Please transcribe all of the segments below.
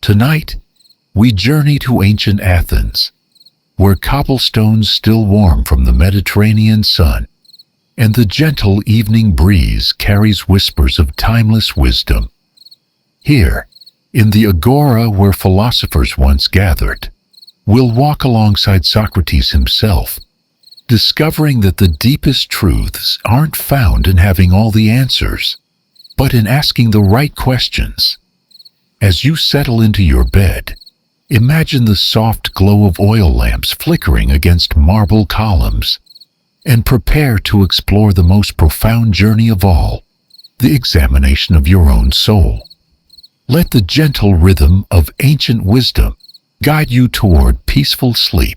Tonight, we journey to ancient Athens, where cobblestones still warm from the Mediterranean sun, and the gentle evening breeze carries whispers of timeless wisdom. Here, in the agora where philosophers once gathered, we'll walk alongside Socrates himself, discovering that the deepest truths aren't found in having all the answers, but in asking the right questions. As you settle into your bed, imagine the soft glow of oil lamps flickering against marble columns, and prepare to explore the most profound journey of all, the examination of your own soul. Let the gentle rhythm of ancient wisdom guide you toward peaceful sleep,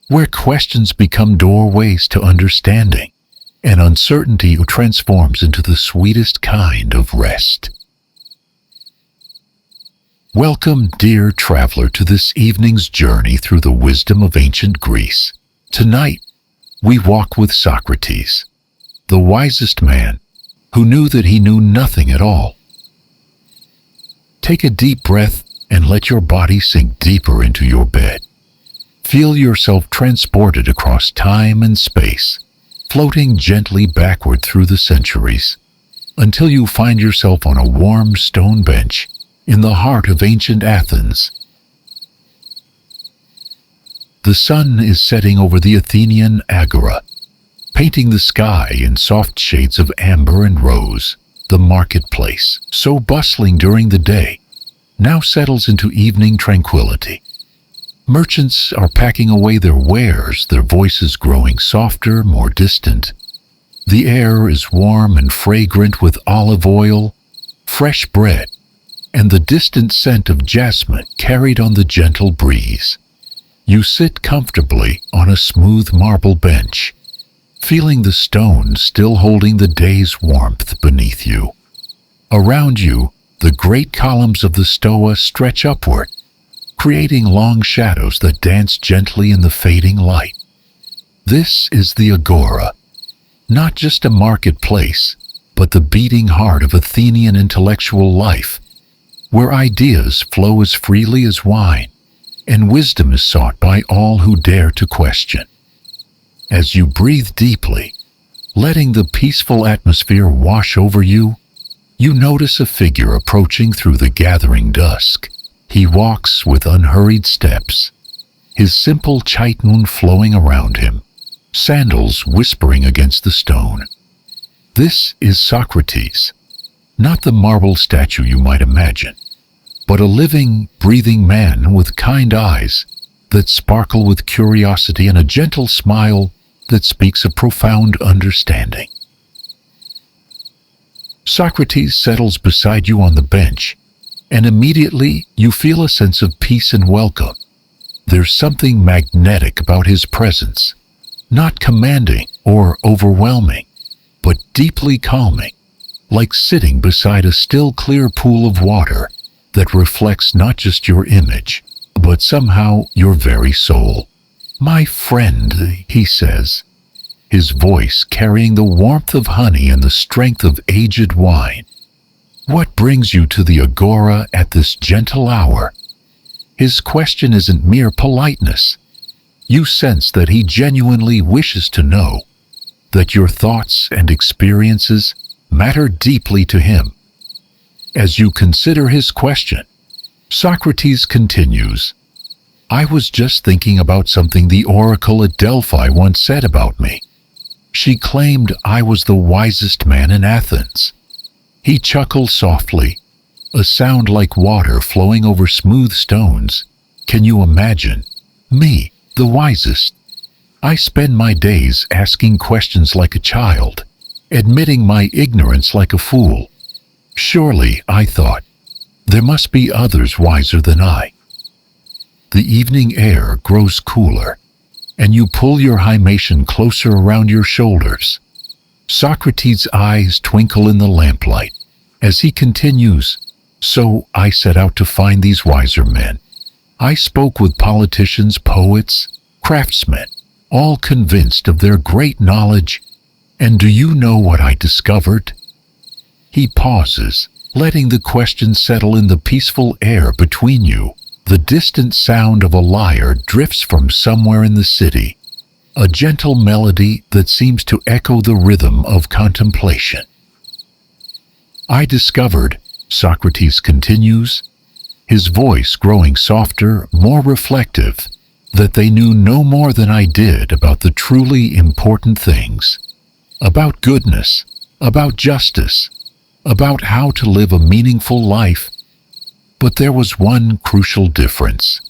where questions become doorways to understanding, and uncertainty transforms into the sweetest kind of rest. Welcome, dear traveler, to this evening's journey through the wisdom of ancient Greece. Tonight, we walk with Socrates, the wisest man who knew that he knew nothing at all. Take a deep breath and let your body sink deeper into your bed. Feel yourself transported across time and space, floating gently backward through the centuries, until you find yourself on a warm stone bench in the heart of ancient Athens. The sun is setting over the Athenian agora, painting the sky in soft shades of amber and rose. The marketplace, so bustling during the day, now settles into evening tranquility. Merchants are packing away their wares, their voices growing softer, more distant. The air is warm and fragrant with olive oil, fresh bread, and the distant scent of jasmine carried on the gentle breeze. You sit comfortably on a smooth marble bench, feeling the stone still holding the day's warmth beneath you. Around you, the great columns of the Stoa stretch upward, creating long shadows that dance gently in the fading light. This is the agora, not just a marketplace, but the beating heart of Athenian intellectual life, where ideas flow as freely as wine, and wisdom is sought by all who dare to question. As you breathe deeply, letting the peaceful atmosphere wash over you, you notice a figure approaching through the gathering dusk. He walks with unhurried steps, his simple chiton flowing around him, sandals whispering against the stone. This is Socrates, not the marble statue you might imagine, but a living, breathing man with kind eyes that sparkle with curiosity and a gentle smile that speaks a profound understanding. Socrates settles beside you on the bench, and immediately you feel a sense of peace and welcome. There's something magnetic about his presence, not commanding or overwhelming, but deeply calming, like sitting beside a still clear pool of water that reflects not just your image, but somehow your very soul. "My friend," he says, his voice carrying the warmth of honey and the strength of aged wine. "What brings you to the agora at this gentle hour?" His question isn't mere politeness. You sense that he genuinely wishes to know, that your thoughts and experiences matter deeply to him. As you consider his question, Socrates continues, "I was just thinking about something the oracle at Delphi once said about me. She claimed I was the wisest man in Athens." He chuckled softly, a sound like water flowing over smooth stones. "Can you imagine? Me, the wisest? I spend my days asking questions like a child, admitting my ignorance like a fool. Surely, I thought, there must be others wiser than I." The evening air grows cooler, and you pull your hymation closer around your shoulders. Socrates' eyes twinkle in the lamplight as he continues, "So I set out to find these wiser men. I spoke with politicians, poets, craftsmen, all convinced of their great knowledge, and do you know what I discovered?" He pauses, letting the question settle in the peaceful air between you. The distant sound of a lyre drifts from somewhere in the city, a gentle melody that seems to echo the rhythm of contemplation. I discovered, Socrates continues, his voice growing softer, more reflective, that they knew no more than I did about the truly important things, about goodness, about justice, about how to live a meaningful life. But there was one crucial difference.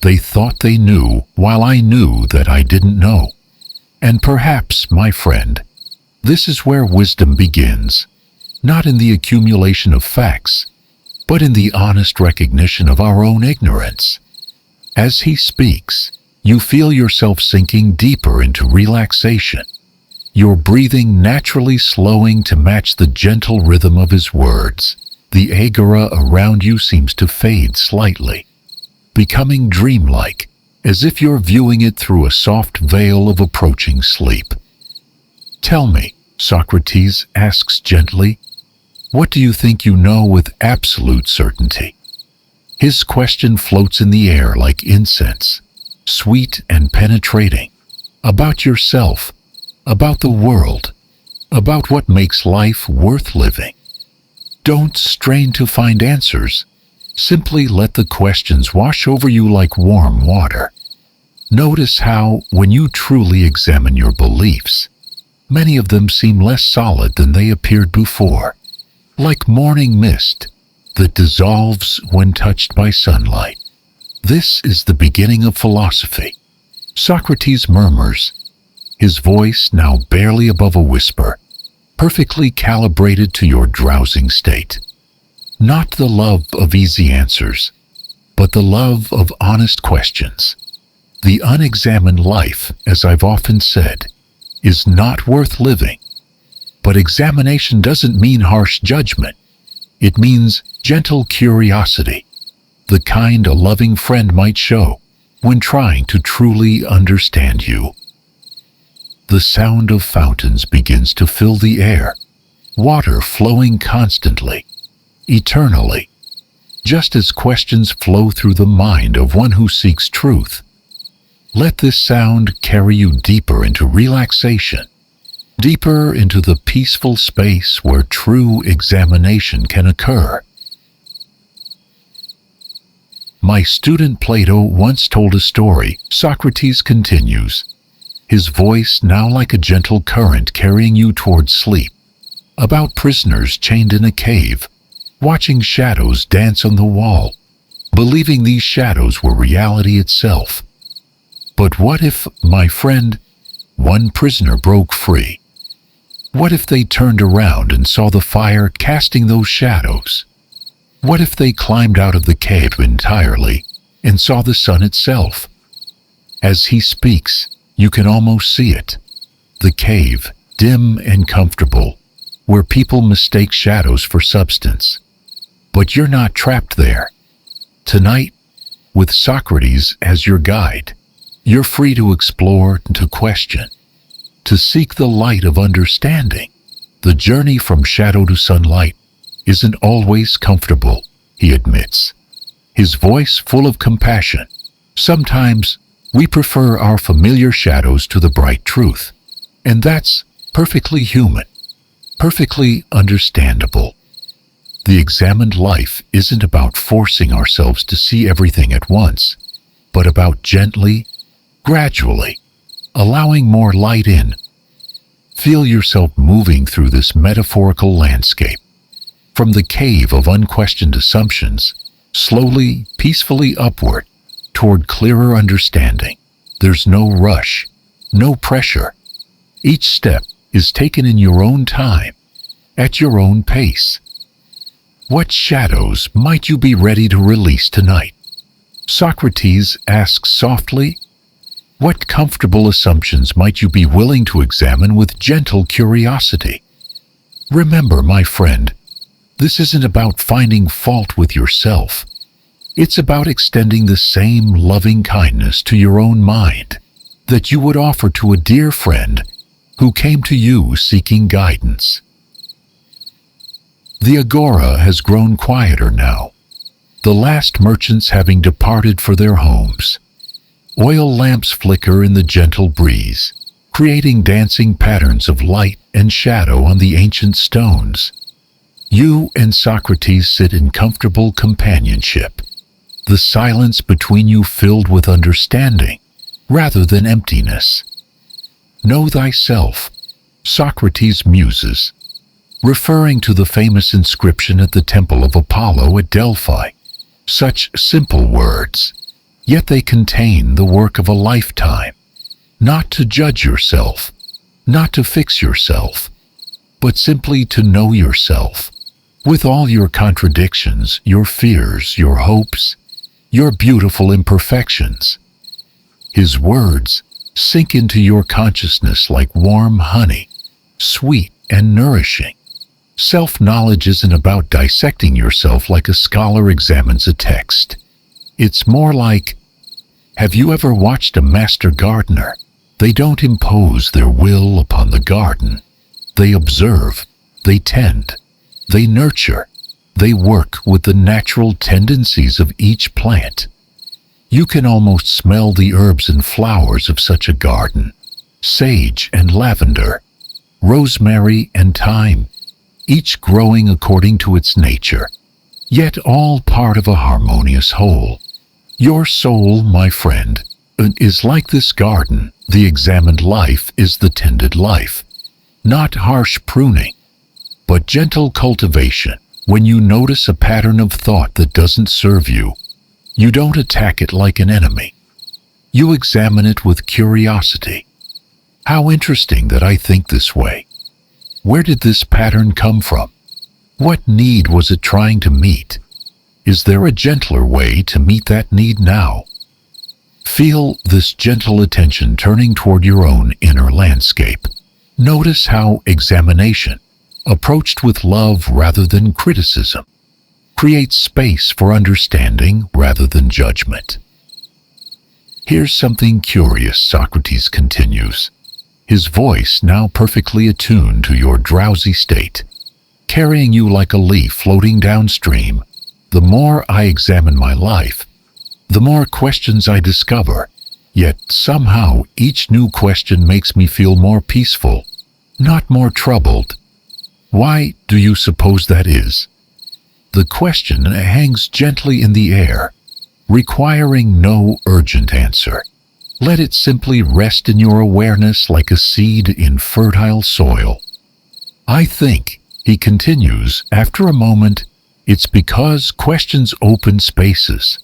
They thought they knew, while I knew that I didn't know. And perhaps, my friend, this is where wisdom begins, not in the accumulation of facts, but in the honest recognition of our own ignorance. As he speaks, you feel yourself sinking deeper into relaxation, your breathing naturally slowing to match the gentle rhythm of his words. The agora around you seems to fade slightly, becoming dreamlike, as if you're viewing it through a soft veil of approaching sleep. Tell me, Socrates asks gently, what do you think you know with absolute certainty? His question floats in the air like incense, sweet and penetrating, about yourself, about the world, about what makes life worth living. Don't strain to find answers. Simply let the questions wash over you like warm water. Notice how, when you truly examine your beliefs, many of them seem less solid than they appeared before, like morning mist that dissolves when touched by sunlight. This is the beginning of philosophy, Socrates murmurs, his voice now barely above a whisper, perfectly calibrated to your drowsing state. Not the love of easy answers, but the love of honest questions. The unexamined life, as I've often said, is not worth living. But examination doesn't mean harsh judgment. It means gentle curiosity, the kind a loving friend might show when trying to truly understand you. The sound of fountains begins to fill the air, water flowing constantly, eternally, just as questions flow through the mind of one who seeks truth. Let this sound carry you deeper into relaxation, deeper into the peaceful space where true examination can occur. My student Plato once told a story, Socrates continues, his voice now like a gentle current carrying you towards sleep, about prisoners chained in a cave, watching shadows dance on the wall, believing these shadows were reality itself. But what if, my friend, one prisoner broke free? What if they turned around and saw the fire casting those shadows? What if they climbed out of the cave entirely and saw the sun itself? As he speaks, you can almost see it. The cave, dim and comfortable, where people mistake shadows for substance. But you're not trapped there. Tonight, with Socrates as your guide, you're free to explore, to question, to seek the light of understanding. The journey from shadow to sunlight isn't always comfortable, he admits, his voice full of compassion. Sometimes we prefer our familiar shadows to the bright truth, and that's perfectly human, perfectly understandable. The examined life isn't about forcing ourselves to see everything at once, but about gently, gradually, allowing more light in. Feel yourself moving through this metaphorical landscape, from the cave of unquestioned assumptions, slowly, peacefully upward, toward clearer understanding. There's no rush, no pressure. Each step is taken in your own time, at your own pace. What shadows might you be ready to release tonight? Socrates asks softly. What comfortable assumptions might you be willing to examine with gentle curiosity? Remember, my friend, this isn't about finding fault with yourself. It's about extending the same loving kindness to your own mind that you would offer to a dear friend who came to you seeking guidance. The agora has grown quieter now, the last merchants having departed for their homes. Oil lamps flicker in the gentle breeze, creating dancing patterns of light and shadow on the ancient stones. You and Socrates sit in comfortable companionship, the silence between you filled with understanding rather than emptiness. Know thyself, Socrates muses, referring to the famous inscription at the Temple of Apollo at Delphi. Such simple words, yet they contain the work of a lifetime. Not to judge yourself, not to fix yourself, but simply to know yourself, with all your contradictions, your fears, your hopes, your beautiful imperfections. His words sink into your consciousness like warm honey, sweet and nourishing. Self-knowledge isn't about dissecting yourself like a scholar examines a text. It's more like, have you ever watched a master gardener? They don't impose their will upon the garden. They observe, they tend, they nurture, they work with the natural tendencies of each plant. You can almost smell the herbs and flowers of such a garden: sage and lavender, rosemary and thyme, each growing according to its nature, yet all part of a harmonious whole. Your soul, my friend, is like this garden. The examined life is the tended life. Not harsh pruning, but gentle cultivation. When you notice a pattern of thought that doesn't serve you, you don't attack it like an enemy. You examine it with curiosity. How interesting that I think this way. Where did this pattern come from? What need was it trying to meet? Is there a gentler way to meet that need now? Feel this gentle attention turning toward your own inner landscape. Notice how examination, approached with love rather than criticism, creates space for understanding rather than judgment. Here's something curious, Socrates continues, his voice now perfectly attuned to your drowsy state, carrying you like a leaf floating downstream. The more I examine my life, the more questions I discover, yet somehow each new question makes me feel more peaceful, not more troubled. Why do you suppose that is? The question hangs gently in the air, requiring no urgent answer. Let it simply rest in your awareness like a seed in fertile soil. I think, he continues after a moment, it's because questions open spaces,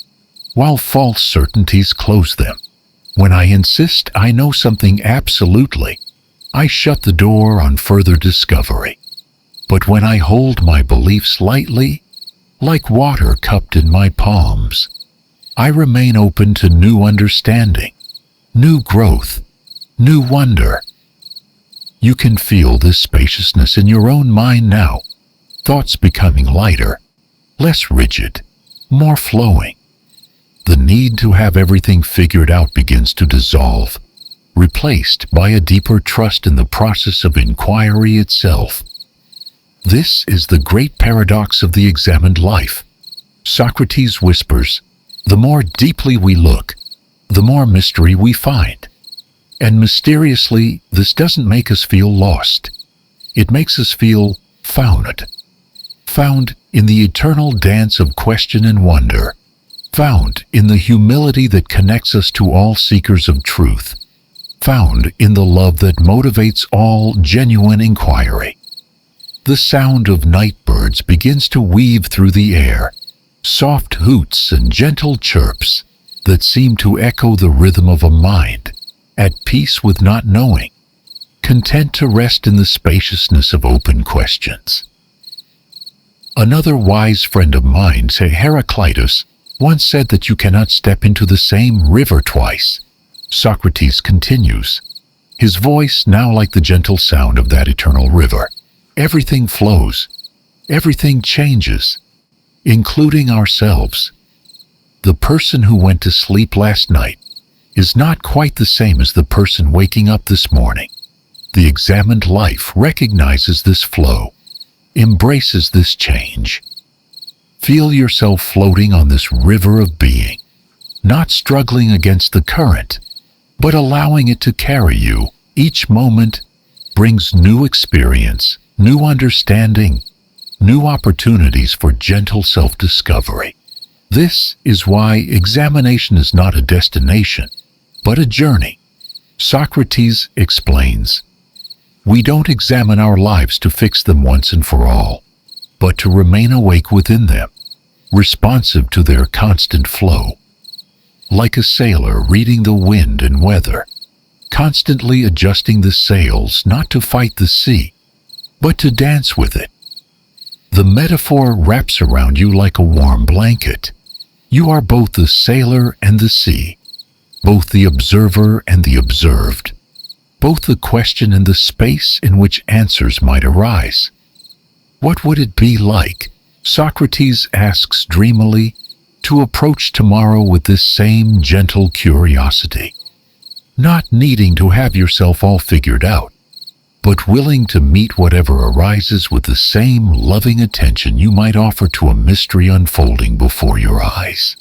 while false certainties close them. When I insist I know something absolutely, I shut the door on further discovery. But when I hold my beliefs lightly, like water cupped in my palms, I remain open to new understanding, new growth, new wonder. You can feel this spaciousness in your own mind now, thoughts becoming lighter, less rigid, more flowing. The need to have everything figured out begins to dissolve, replaced by a deeper trust in the process of inquiry itself. This is the great paradox of the examined life. Socrates whispers, the more deeply we look, the more mystery we find. And mysteriously, this doesn't make us feel lost. It makes us feel found. Found in the eternal dance of question and wonder. Found in the humility that connects us to all seekers of truth. Found in the love that motivates all genuine inquiry. The sound of night birds begins to weave through the air, soft hoots and gentle chirps that seem to echo the rhythm of a mind, at peace with not knowing, content to rest in the spaciousness of open questions. Another wise friend of mine, Heraclitus, once said that you cannot step into the same river twice. Socrates continues, his voice now like the gentle sound of that eternal river. Everything flows, everything changes, including ourselves. The person who went to sleep last night is not quite the same as the person waking up this morning. The examined life recognizes this flow, embraces this change. Feel yourself floating on this river of being, not struggling against the current, but allowing it to carry you. Each moment brings new experience, new understanding, new opportunities for gentle self-discovery. This is why examination is not a destination, but a journey. Socrates explains, "We don't examine our lives to fix them once and for all, but to remain awake within them, responsive to their constant flow. Like a sailor reading the wind and weather, constantly adjusting the sails not to fight the sea, but to dance with it." The metaphor wraps around you like a warm blanket. You are both the sailor and the sea, both the observer and the observed, both the question and the space in which answers might arise. What would it be like, Socrates asks dreamily, to approach tomorrow with this same gentle curiosity, not needing to have yourself all figured out, but willing to meet whatever arises with the same loving attention you might offer to a mystery unfolding before your eyes.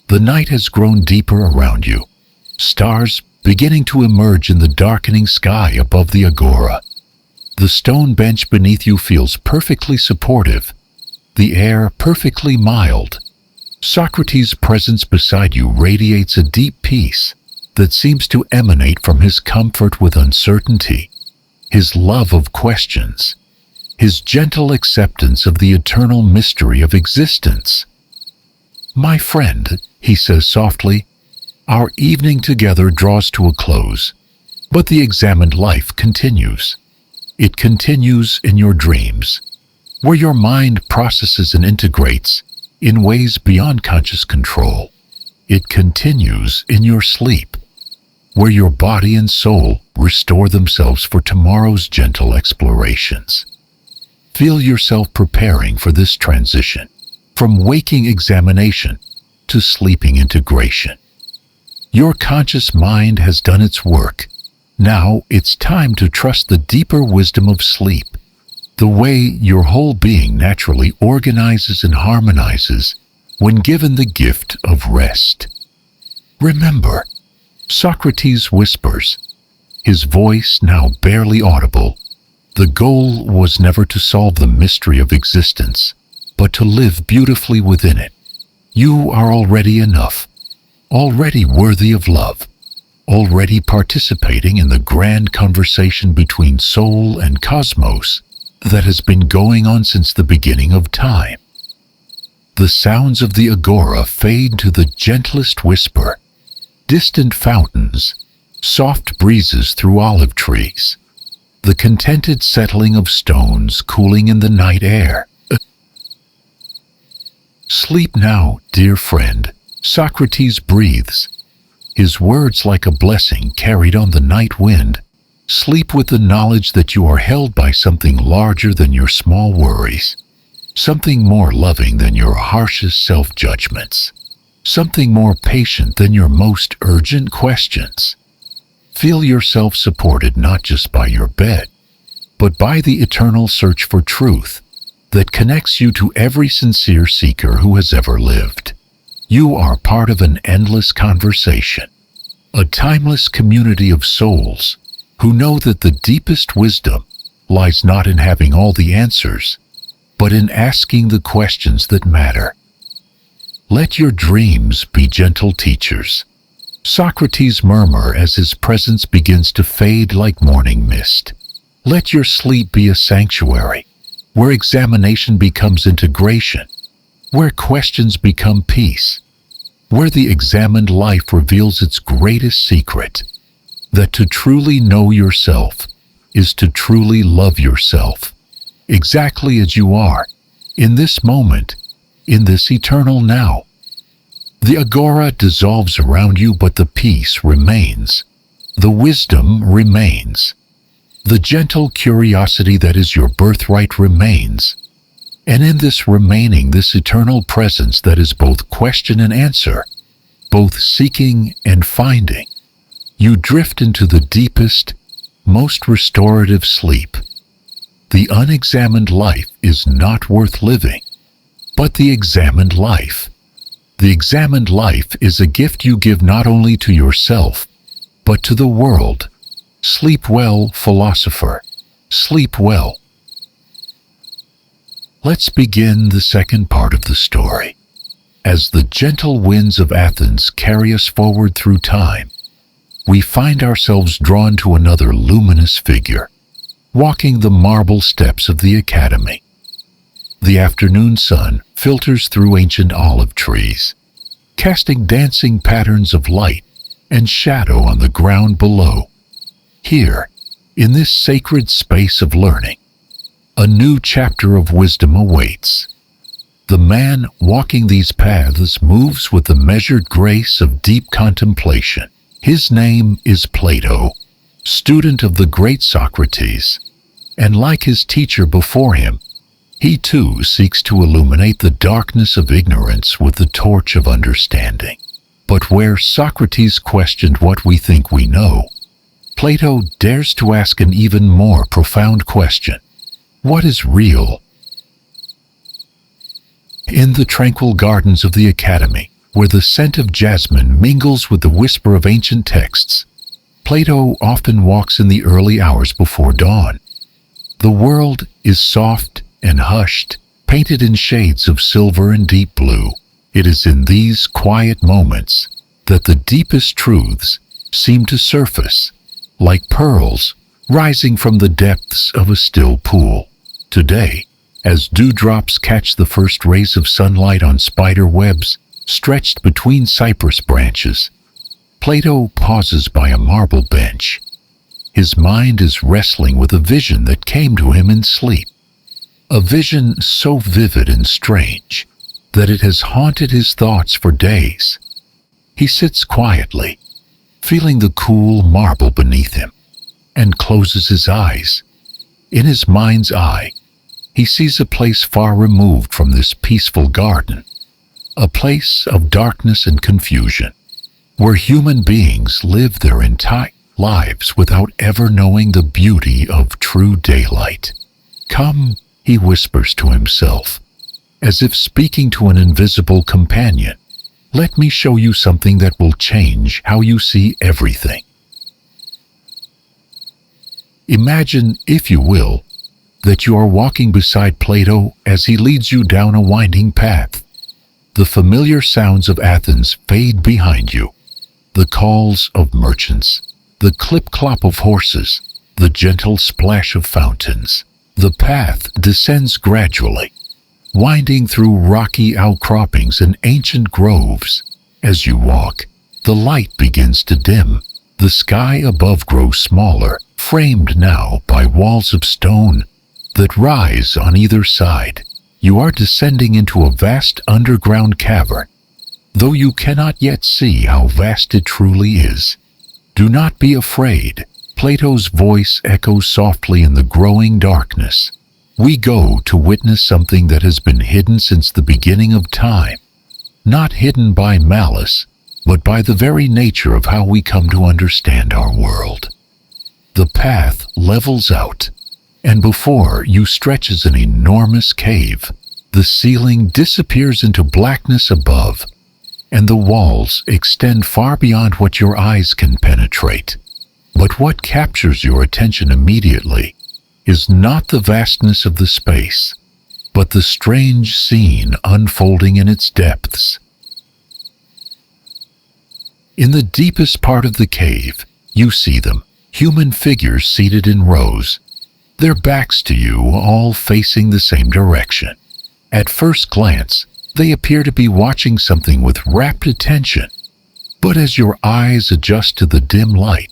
The night has grown deeper around you, stars beginning to emerge in the darkening sky above the agora. The stone bench beneath you feels perfectly supportive, the air perfectly mild. Socrates' presence beside you radiates a deep peace that seems to emanate from his comfort with uncertainty, his love of questions, his gentle acceptance of the eternal mystery of existence. "My friend," he says softly, "our evening together draws to a close, but the examined life continues. It continues in your dreams, where your mind processes and integrates in ways beyond conscious control. It continues in your sleep, where your body and soul restore themselves for tomorrow's gentle explorations." Feel yourself preparing for this transition, from waking examination to sleeping integration. Your conscious mind has done its work. Now it's time to trust the deeper wisdom of sleep, the way your whole being naturally organizes and harmonizes when given the gift of rest. Remember, Socrates whispers, his voice now barely audible, the goal was never to solve the mystery of existence, but to live beautifully within it. You are already enough, already worthy of love, already participating in the grand conversation between soul and cosmos that has been going on since the beginning of time. The sounds of the agora fade to the gentlest whisper, distant fountains, soft breezes through olive trees, the contented settling of stones cooling in the night air. Sleep now, dear friend, Socrates breathes, his words like a blessing carried on the night wind. Sleep with the knowledge that you are held by something larger than your small worries, something more loving than your harshest self-judgments, something more patient than your most urgent questions. Feel yourself supported not just by your bed, but by the eternal search for truth that connects you to every sincere seeker who has ever lived. You are part of an endless conversation, a timeless community of souls who know that the deepest wisdom lies not in having all the answers, but in asking the questions that matter. Let your dreams be gentle teachers. Socrates murmur as his presence begins to fade like morning mist. Let your sleep be a sanctuary, where examination becomes integration, where questions become peace, where the examined life reveals its greatest secret, that to truly know yourself is to truly love yourself, exactly as you are, in this moment, in this eternal now. The agora dissolves around you, but the peace remains. The wisdom remains. The gentle curiosity that is your birthright remains. And in this remaining, this eternal presence that is both question and answer, both seeking and finding, you drift into the deepest, most restorative sleep, The unexamined life is not worth living, but the examined life. The examined life is a gift you give not only to yourself, but to the world. Sleep well, philosopher. Sleep well. Let's begin the second part of the story. As the gentle winds of Athens carry us forward through time, we find ourselves drawn to another luminous figure, walking the marble steps of the academy. The afternoon sun filters through ancient olive trees, casting dancing patterns of light and shadow on the ground below. Here, in this sacred space of learning, a new chapter of wisdom awaits. The man walking these paths moves with the measured grace of deep contemplation. His name is Plato, student of the great Socrates, and like his teacher before him, he too seeks to illuminate the darkness of ignorance with the torch of understanding. But where Socrates questioned what we think we know, Plato dares to ask an even more profound question. What is real? In the tranquil gardens of the academy, where the scent of jasmine mingles with the whisper of ancient texts, Plato often walks in the early hours before dawn. The world is soft and hushed, painted in shades of silver and deep blue. It is in these quiet moments that the deepest truths seem to surface, like pearls rising from the depths of a still pool. Today, as dewdrops catch the first rays of sunlight on spider webs stretched between cypress branches, Plato pauses by a marble bench. His mind is wrestling with a vision that came to him in sleep, a vision so vivid and strange that it has haunted his thoughts for days. He sits quietly, feeling the cool marble beneath him, and closes his eyes. In his mind's eye, he sees a place far removed from this peaceful garden, a place of darkness and confusion, where human beings live their entire lives without ever knowing the beauty of true daylight. "Come," he whispers to himself, as if speaking to an invisible companion, "let me show you something that will change how you see everything." Imagine, if you will, that you are walking beside Plato as he leads you down a winding path. The familiar sounds of Athens fade behind you, the calls of merchants, the clip-clop of horses, the gentle splash of fountains. The path descends gradually, winding through rocky outcroppings and ancient groves. As you walk, the light begins to dim. The sky above grows smaller, framed now by walls of stone that rise on either side. You are descending into a vast underground cavern, though you cannot yet see how vast it truly is. "Do not be afraid," Plato's voice echoes softly in the growing darkness. "We go to witness something that has been hidden since the beginning of time, not hidden by malice, but by the very nature of how we come to understand our world." The path levels out, and before you stretches an enormous cave. The ceiling disappears into blackness above, and the walls extend far beyond what your eyes can penetrate. But what captures your attention immediately is not the vastness of the space, but the strange scene unfolding in its depths. In the deepest part of the cave, you see them, human figures seated in rows, their backs to you, all facing the same direction. At first glance, they appear to be watching something with rapt attention. But as your eyes adjust to the dim light,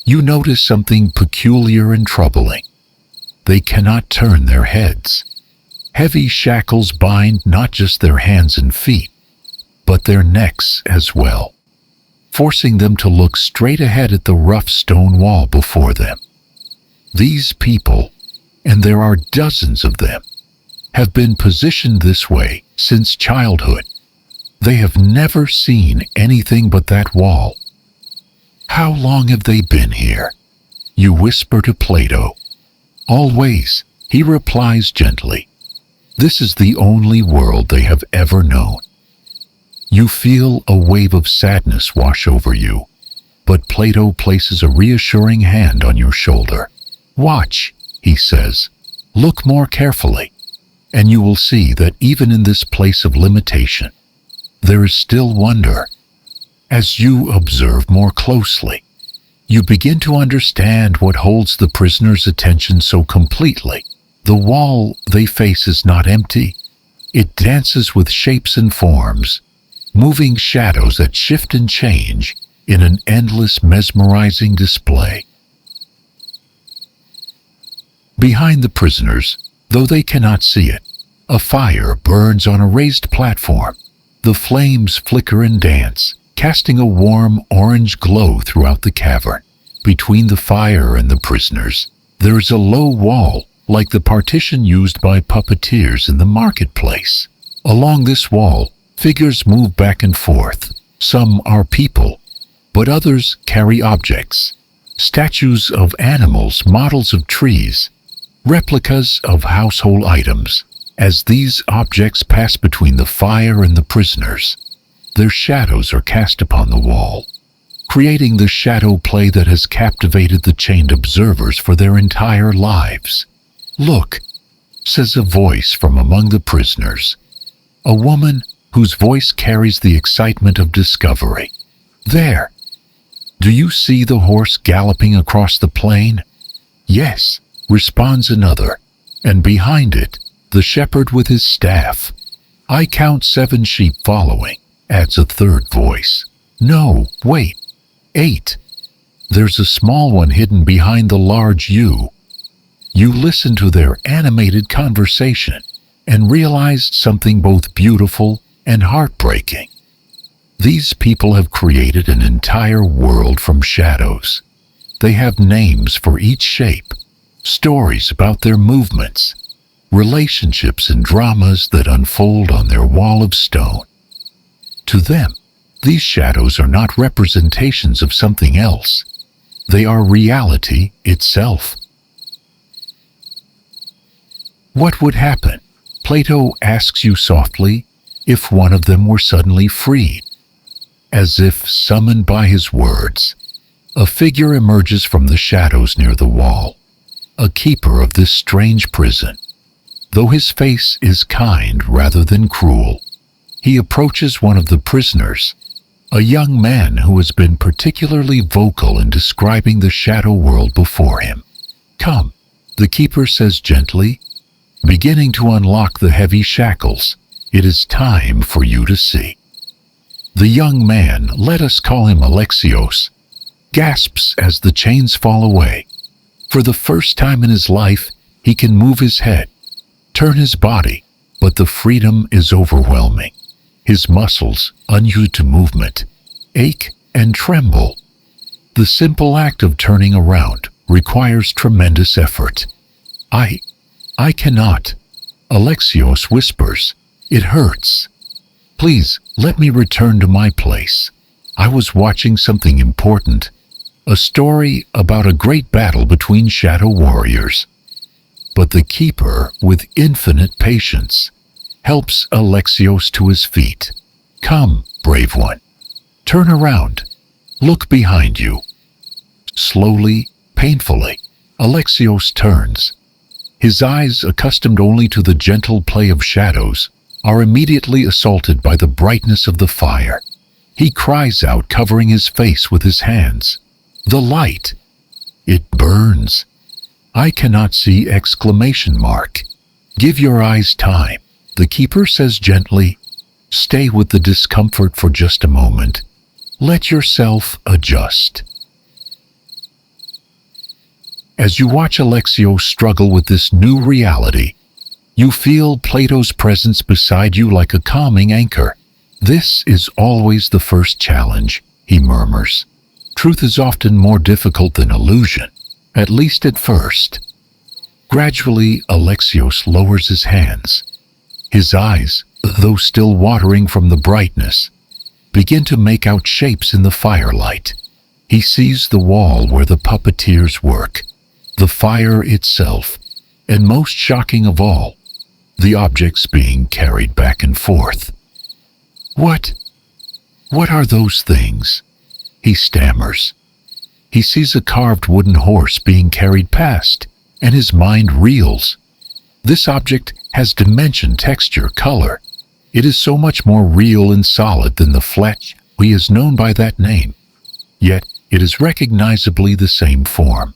you notice something peculiar and troubling. They cannot turn their heads. Heavy shackles bind not just their hands and feet, but their necks as well, forcing them to look straight ahead at the rough stone wall before them. These people, and there are dozens of them, have been positioned this way since childhood. They have never seen anything but that wall. "How long have they been here?" you whisper to Plato. "Always," He replies gently, "This is the only world they have ever known." You feel a wave of sadness wash over you, but Plato places a reassuring hand on your shoulder. "Watch," he says, "look more carefully, and you will see that even in this place of limitation, there is still wonder." As you observe more closely, you begin to understand what holds the prisoner's attention so completely. The wall they face is not empty. It dances with shapes and forms, moving shadows that shift and change in an endless, mesmerizing display. Behind the prisoners, though they cannot see it, a fire burns on a raised platform. The flames flicker and dance, casting a warm orange glow throughout the cavern. Between the fire and the prisoners, there is a low wall, like the partition used by puppeteers in the marketplace. Along this wall, figures move back and forth. Some are people, but others carry objects. Statues of animals, models of trees, replicas of household items. As these objects pass between the fire and the prisoners, their shadows are cast upon the wall, creating the shadow play that has captivated the chained observers for their entire lives. "Look," says a voice from among the prisoners, a woman whose voice carries the excitement of discovery. "There! Do you see the horse galloping across the plain?" "Yes," responds another, "and behind it, the shepherd with his staff." "I count 7 sheep following," adds a third voice. "No, wait, 8. There's a small one hidden behind the large ewe." You listen to their animated conversation and realize something both beautiful and heartbreaking. These people have created an entire world from shadows. They have names for each shape, stories about their movements, relationships and dramas that unfold on their wall of stone. To them, these shadows are not representations of something else. They are reality itself. What would happen, Plato asks you softly, if one of them were suddenly freed? As if summoned by his words, a figure emerges from the shadows near the wall, a keeper of this strange prison. Though his face is kind rather than cruel, he approaches one of the prisoners, a young man who has been particularly vocal in describing the shadow world before him. "Come," the keeper says gently, beginning to unlock the heavy shackles. "It is time for you to see." The young man, let us call him Alexios, gasps as the chains fall away. For the first time in his life, he can move his head, turn his body, but the freedom is overwhelming. His muscles, unused to movement, ache and tremble. The simple act of turning around requires tremendous effort. I cannot," Alexios whispers. "It hurts. Please, let me return to my place. I was watching something important, a story about a great battle between shadow warriors." But the keeper, with infinite patience, helps Alexios to his feet. "Come, brave one. Turn around. Look behind you." Slowly, painfully, Alexios turns. His eyes, accustomed only to the gentle play of shadows, are immediately assaulted by the brightness of the fire. He cries out, covering his face with his hands. "The light! It burns! I cannot see!" exclamation mark. "Give your eyes time," the keeper says gently. "Stay with the discomfort for just a moment. Let yourself adjust." As you watch Alexios struggle with this new reality, you feel Plato's presence beside you like a calming anchor. "This is always the first challenge," he murmurs. "Truth is often more difficult than illusion, at least at first." Gradually, Alexios lowers his hands. His eyes, though still watering from the brightness, begin to make out shapes in the firelight. He sees the wall where the puppeteers work, the fire itself, and most shocking of all, the objects being carried back and forth. What are those things? He stammers. He sees a carved wooden horse being carried past, and his mind reels. This object has dimension, texture, color. It is so much more real and solid than the flesh he is known by that name. Yet it is recognizably the same form.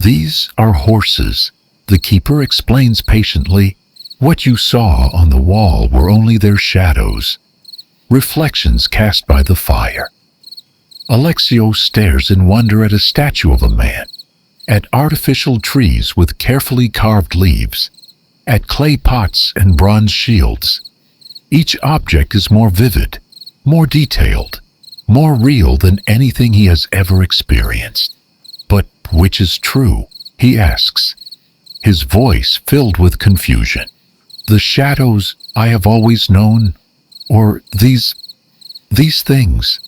These are horses. The keeper explains patiently. What you saw on the wall were only their shadows, reflections cast by the fire. Alexios stares in wonder at a statue of a man, at artificial trees with carefully carved leaves, at clay pots and bronze shields. Each object is more vivid, more detailed, more real than anything he has ever experienced. But which is true? He asks, his voice filled with confusion. The shadows I have always known, or these things?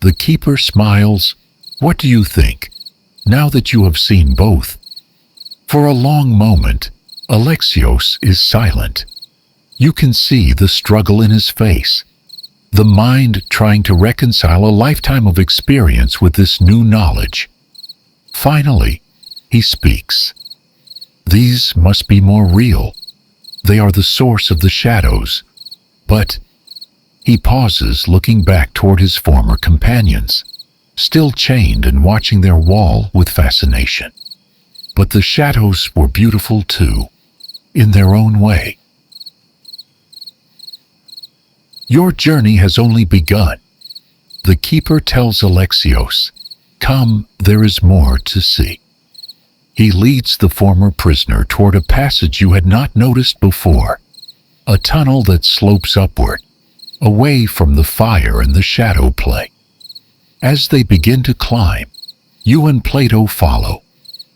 The keeper smiles. What do you think, now that you have seen both? For a long moment, Alexios is silent. You can see the struggle in his face, the mind trying to reconcile a lifetime of experience with this new knowledge. Finally, he speaks. These must be more real. They are the source of the shadows. But he pauses, looking back toward his former companions, still chained and watching their wall with fascination. But the shadows were beautiful too, in their own way. Your journey has only begun. The keeper tells Alexios, come, there is more to see. He leads the former prisoner toward a passage you had not noticed before, a tunnel that slopes upward, away from the fire and the shadow play. As they begin to climb, you and Plato follow,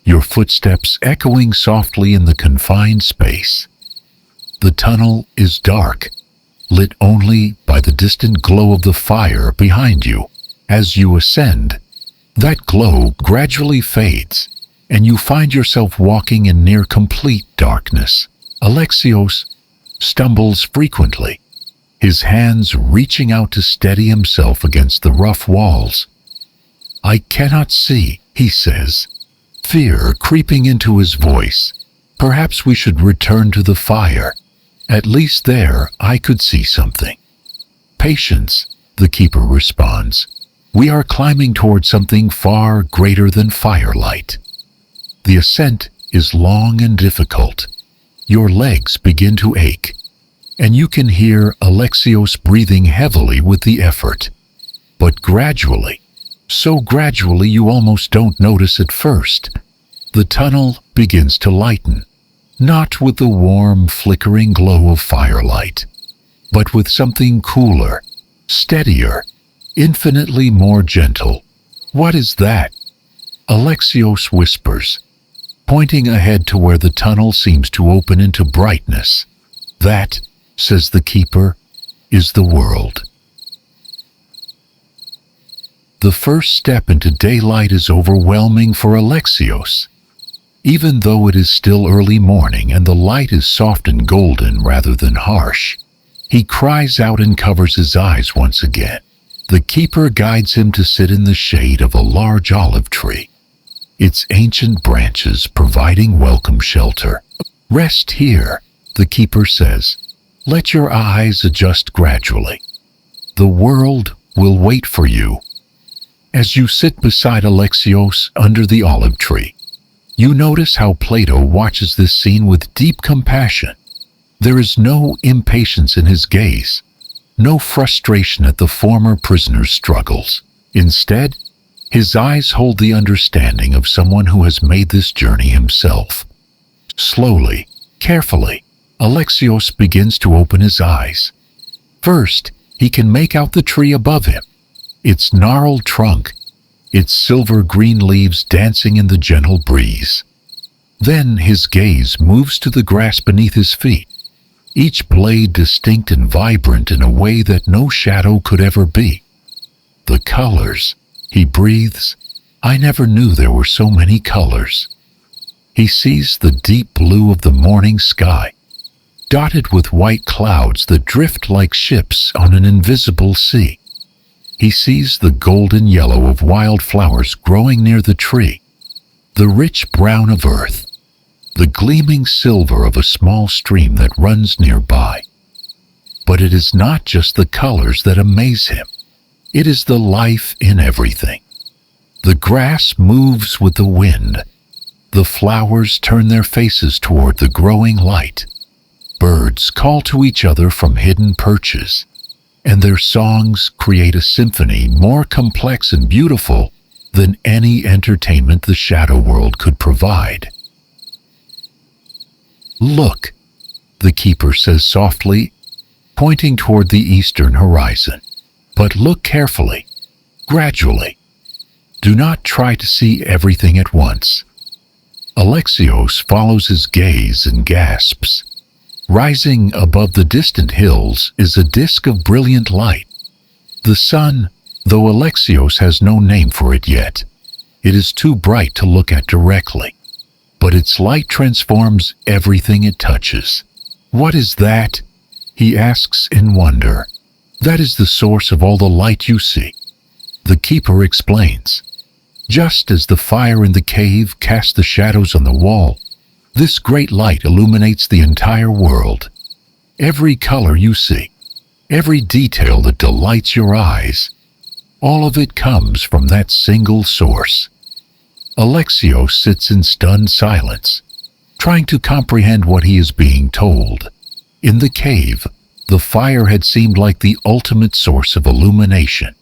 your footsteps echoing softly in the confined space. The tunnel is dark, lit only by the distant glow of the fire behind you. As you ascend, that glow gradually fades, and you find yourself walking in near complete darkness. Alexios stumbles frequently, his hands reaching out to steady himself against the rough walls. I cannot see, he says, fear creeping into his voice. Perhaps we should return to the fire. At least there I could see something. Patience, the keeper responds. We are climbing toward something far greater than firelight. The ascent is long and difficult. Your legs begin to ache, and you can hear Alexios breathing heavily with the effort. But gradually, so gradually you almost don't notice at first, the tunnel begins to lighten, not with the warm, flickering glow of firelight, but with something cooler, steadier, infinitely more gentle. What is that? Alexios whispers, pointing ahead to where the tunnel seems to open into brightness. That, says the keeper, is the world. The first step into daylight is overwhelming for Alexios. Even though it is still early morning and the light is soft and golden rather than harsh, he cries out and covers his eyes once again. The keeper guides him to sit in the shade of a large olive tree, its ancient branches providing welcome shelter. Rest here, the keeper says. Let your eyes adjust gradually. The world will wait for you. As you sit beside Alexios under the olive tree, you notice how Plato watches this scene with deep compassion. There is no impatience in his gaze, no frustration at the former prisoner's struggles. Instead, his eyes hold the understanding of someone who has made this journey himself. Slowly, carefully, Alexios begins to open his eyes. First, he can make out the tree above him, its gnarled trunk, its silver-green leaves dancing in the gentle breeze. Then his gaze moves to the grass beneath his feet, each blade distinct and vibrant in a way that no shadow could ever be. The colors, he breathes. I never knew there were so many colors. He sees the deep blue of the morning sky, dotted with white clouds that drift like ships on an invisible sea. He sees the golden yellow of wildflowers growing near the tree, the rich brown of earth, the gleaming silver of a small stream that runs nearby. But it is not just the colors that amaze him. It is the life in everything. The grass moves with the wind. The flowers turn their faces toward the growing light. Birds call to each other from hidden perches, and their songs create a symphony more complex and beautiful than any entertainment the shadow world could provide. "Look," the keeper says softly, pointing toward the eastern horizon. "But look carefully, gradually. Do not try to see everything at once." Alexios follows his gaze and gasps. Rising above the distant hills is a disk of brilliant light. The sun, though Alexios has no name for it yet. It is too bright to look at directly, but its light transforms everything it touches. "What is that?" he asks in wonder. "That is the source of all the light you see," the keeper explains. "Just as the fire in the cave casts the shadows on the wall, this great light illuminates the entire world. Every color you see, every detail that delights your eyes, all of it comes from that single source." Alexios sits in stunned silence, trying to comprehend what he is being told. In the cave, the fire had seemed like the ultimate source of illumination,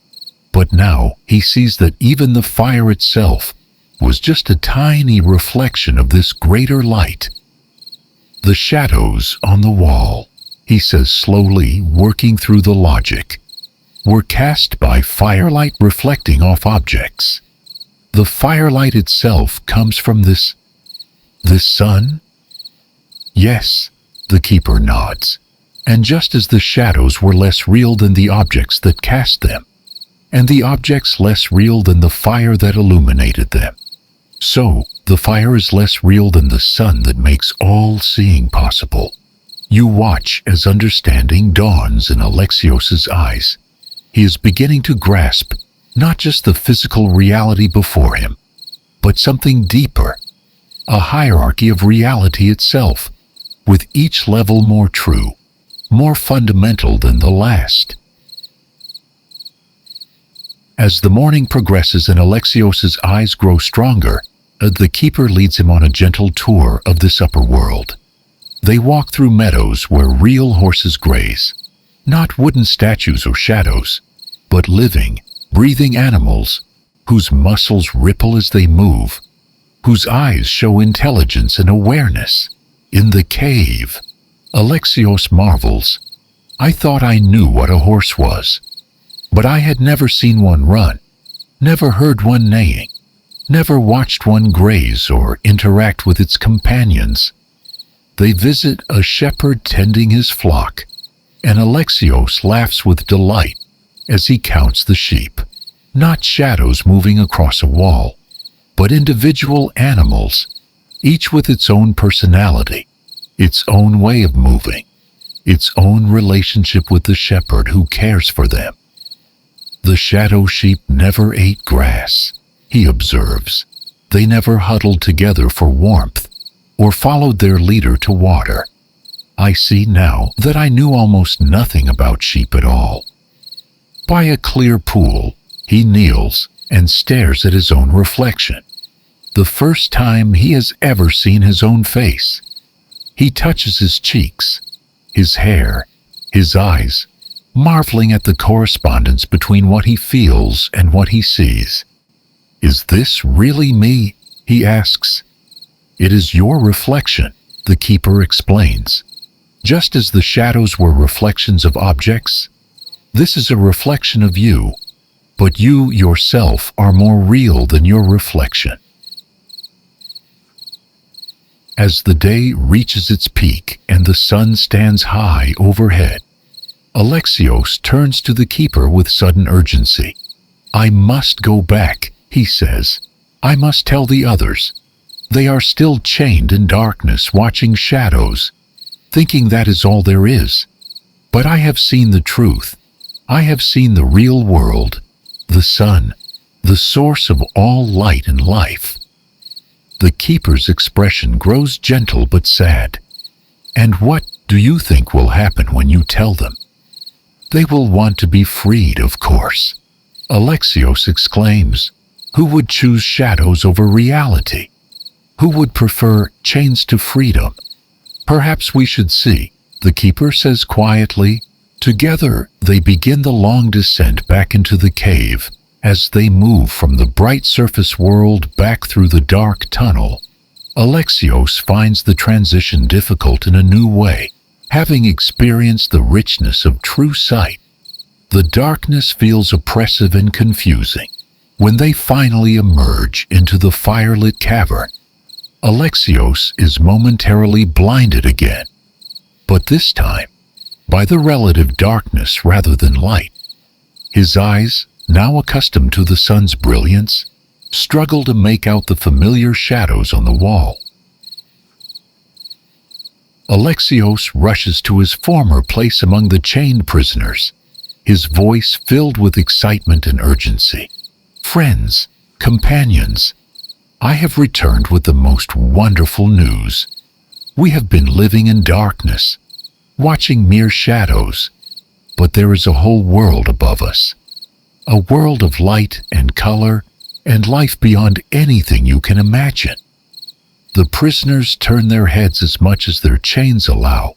but now he sees that even the fire itself was just a tiny reflection of this greater light. "The shadows on the wall," he says slowly, working through the logic, "were cast by firelight reflecting off objects. The firelight itself comes from this sun?" "Yes," the keeper nods. "And just as the shadows were less real than the objects that cast them, and the objects less real than the fire that illuminated them, so the fire is less real than the sun that makes all seeing possible." You watch as understanding dawns in Alexios's eyes. He is beginning to grasp not just the physical reality before him, but something deeper, a hierarchy of reality itself, with each level more true, more fundamental than the last. As the morning progresses and Alexios's eyes grow stronger, the keeper leads him on a gentle tour of this upper world. They walk through meadows where real horses graze, not wooden statues or shadows, but living, breathing animals whose muscles ripple as they move, whose eyes show intelligence and awareness. In the cave, Alexios marvels. "I thought I knew what a horse was, but I had never seen one run, never heard one neighing, never watched one graze or interact with its companions. They visit a shepherd tending his flock, and Alexios laughs with delight as he counts the sheep. Not shadows moving across a wall, but individual animals, each with its own personality, its own way of moving, its own relationship with the shepherd who cares for them. The shadow sheep never ate grass," he observes. "They never huddled together for warmth or followed their leader to water. I see now that I knew almost nothing about sheep at all." By a clear pool, he kneels and stares at his own reflection. The first time he has ever seen his own face. He touches his cheeks, his hair, his eyes, marveling at the correspondence between what he feels and what he sees. "Is this really me?" he asks. "It is your reflection," the keeper explains. "Just as the shadows were reflections of objects, this is a reflection of you, but you yourself are more real than your reflection." As the day reaches its peak and the sun stands high overhead, Alexios turns to the keeper with sudden urgency. "I must go back," he says. "I must tell the others. They are still chained in darkness, watching shadows, thinking that is all there is. But I have seen the truth. I have seen the real world, the sun, the source of all light and life. The keeper's expression grows gentle but sad. And what do you think will happen when you tell them? They will want to be freed, of course. Alexios exclaims, who would choose shadows over reality? Who would prefer chains to freedom? Perhaps we should see, the keeper says quietly. Together they begin the long descent back into the cave. As they move from the bright surface world back through the dark tunnel, Alexios finds the transition difficult in a new way. Having experienced the richness of true sight, the darkness feels oppressive and confusing. When they finally emerge into the firelit cavern, Alexios is momentarily blinded again, but this time by the relative darkness rather than light. His eyes, now accustomed to the sun's brilliance, struggle to make out the familiar shadows on the wall. Alexios rushes to his former place among the chained prisoners, his voice filled with excitement and urgency. Friends, companions, I have returned with the most wonderful news. We have been living in darkness, watching mere shadows, but there is a whole world above us. A world of light and color and life beyond anything you can imagine. The prisoners turn their heads as much as their chains allow,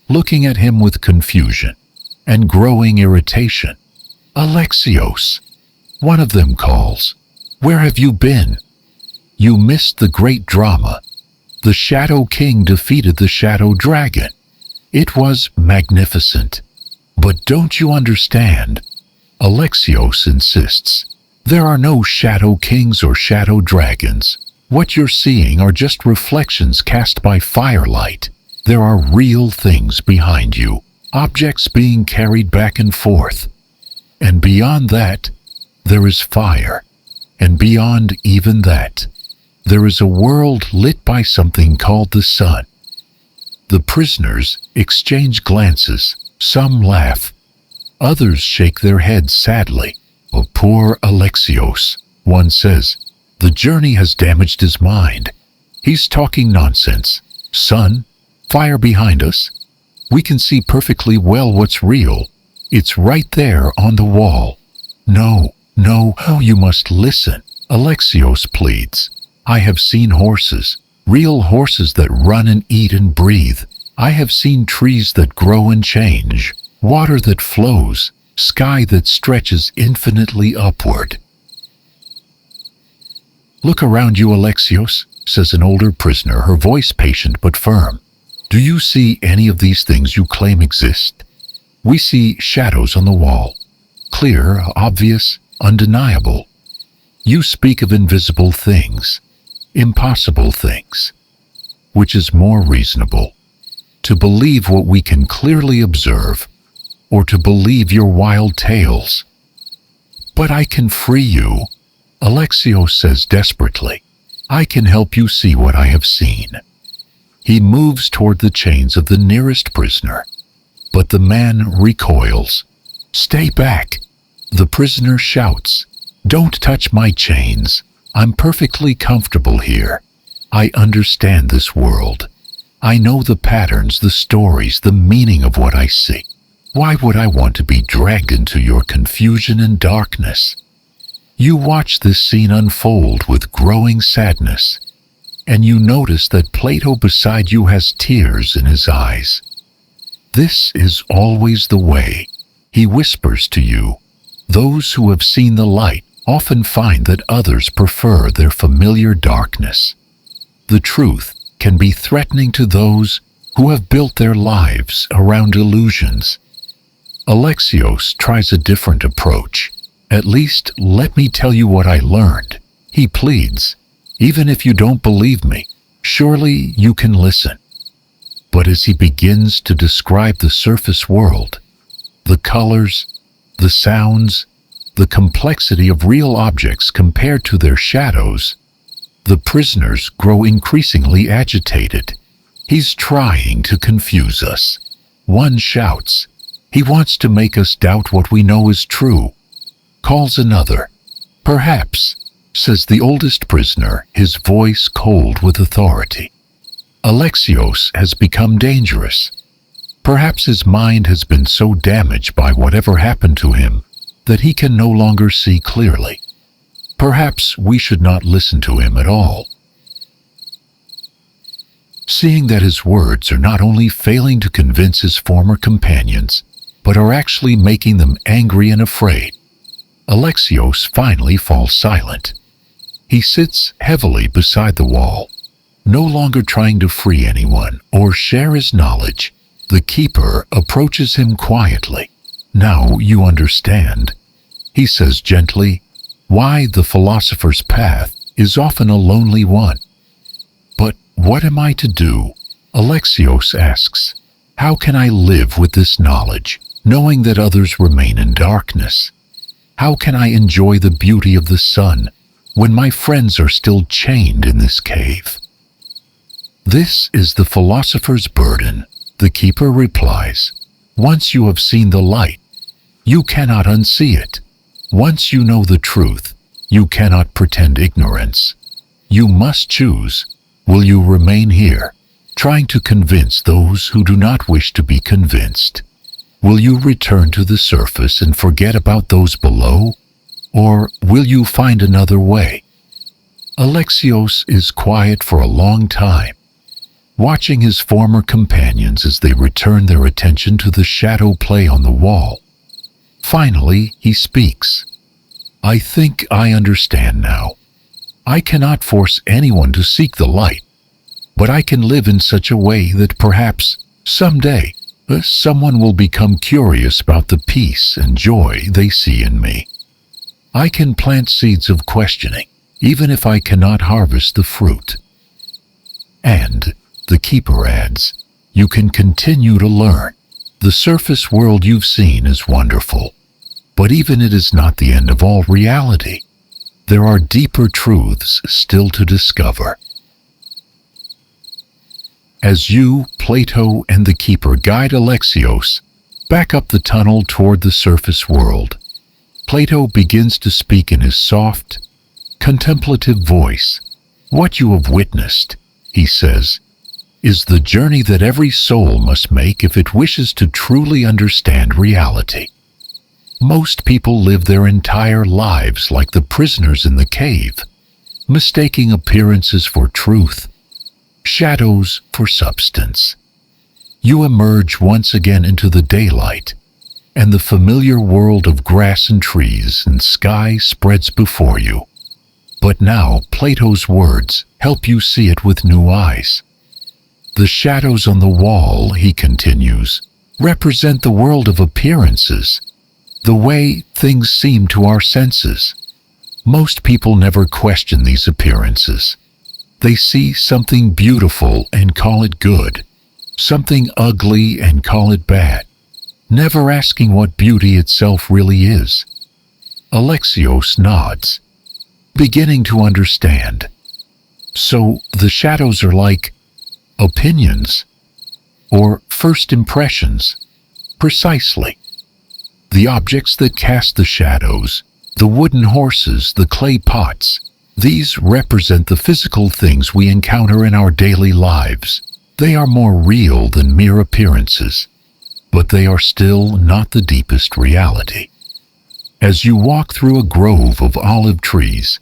looking at him with confusion and growing irritation. Alexios, one of them calls, where have you been? You missed the great drama. The Shadow King defeated the Shadow Dragon. It was magnificent. But don't you understand? Alexios insists. There are no Shadow Kings or Shadow Dragons. What you're seeing are just reflections cast by firelight. There are real things behind you, objects being carried back and forth. And beyond that, there is fire. And beyond even that, there is a world lit by something called the sun. The prisoners exchange glances. Some laugh. Others shake their heads sadly. Oh, poor Alexios, one says. The journey has damaged his mind. He's talking nonsense. Sun, fire behind us. We can see perfectly well what's real. It's right there on the wall. No, you must listen, Alexios pleads. I have seen horses, real horses that run and eat and breathe. I have seen trees that grow and change, water that flows, sky that stretches infinitely upward. Look around you, Alexios, says an older prisoner, her voice patient but firm. Do you see any of these things you claim exist? We see shadows on the wall, clear, obvious, undeniable. You speak of invisible things, impossible things. Which is more reasonable? To believe what we can clearly observe, or to believe your wild tales? But I can free you, Alexios says desperately. I can help you see what I have seen. He moves toward the chains of the nearest prisoner, but the man recoils. Stay back, the prisoner shouts. Don't touch my chains. I'm perfectly comfortable here. I understand this world. I know the patterns, the stories, the meaning of what I see. Why would I want to be dragged into your confusion and darkness? You watch this scene unfold with growing sadness, and you notice that Plato beside you has tears in his eyes. This is always the way, he whispers to you. Those who have seen the light often find that others prefer their familiar darkness. The truth can be threatening to those who have built their lives around illusions. Alexios tries a different approach. At least let me tell you what I learned, he pleads. Even if you don't believe me, surely you can listen. But as he begins to describe the surface world, the colors, the sounds, the complexity of real objects compared to their shadows, The prisoners grow increasingly agitated. He's trying to confuse us. One shouts, "He wants to make us doubt what we know is true," calls another. "Perhaps," says the oldest prisoner, his voice cold with authority. Alexios has become dangerous. Perhaps his mind has been so damaged by whatever happened to him that he can no longer see clearly. Perhaps we should not listen to him at all. Seeing that his words are not only failing to convince his former companions, but are actually making them angry and afraid, Alexios finally falls silent. He sits heavily beside the wall, no longer trying to free anyone or share his knowledge. The keeper approaches him quietly. "Now you understand," he says gently, "why the philosopher's path is often a lonely one." "But what am I to do?" Alexios asks. "How can I live with this knowledge, knowing that others remain in darkness? How can I enjoy the beauty of the sun when my friends are still chained in this cave?" "This is the philosopher's burden," the keeper replies. "Once you have seen the light, you cannot unsee it. Once you know the truth, you cannot pretend ignorance. You must choose. Will you remain here, trying to convince those who do not wish to be convinced? Will you return to the surface and forget about those below? Or will you find another way?" Alexios is quiet for a long time, watching his former companions as they return their attention to the shadow play on the wall. Finally, he speaks. "I think I understand now. I cannot force anyone to seek the light, but I can live in such a way that perhaps someday someone will become curious about the peace and joy they see in me. I can plant seeds of questioning, even if I cannot harvest the fruit." And the keeper adds, "You can continue to learn. The surface world you've seen is wonderful, but even it is not the end of all reality. There are deeper truths still to discover." As you, Plato, and the keeper guide Alexios back up the tunnel toward the surface world, Plato begins to speak in his soft, contemplative voice. "What you have witnessed," he says, "is the journey that every soul must make if it wishes to truly understand reality. Most people live their entire lives like the prisoners in the cave, mistaking appearances for truth, shadows for substance. You emerge once again into the daylight, and the familiar world of grass and trees and sky spreads before you. But now Plato's words help you see it with new eyes. The shadows on the wall," he continues, "represent the world of appearances, the way things seem to our senses. Most people never question these appearances. They see something beautiful and call it good, something ugly and call it bad, never asking what beauty itself really is." Alexios nods, beginning to understand. "So the shadows are like opinions, or first impressions." "Precisely. The objects that cast the shadows, the wooden horses, the clay pots, these represent the physical things we encounter in our daily lives. They are more real than mere appearances, but they are still not the deepest reality." As you walk through a grove of olive trees,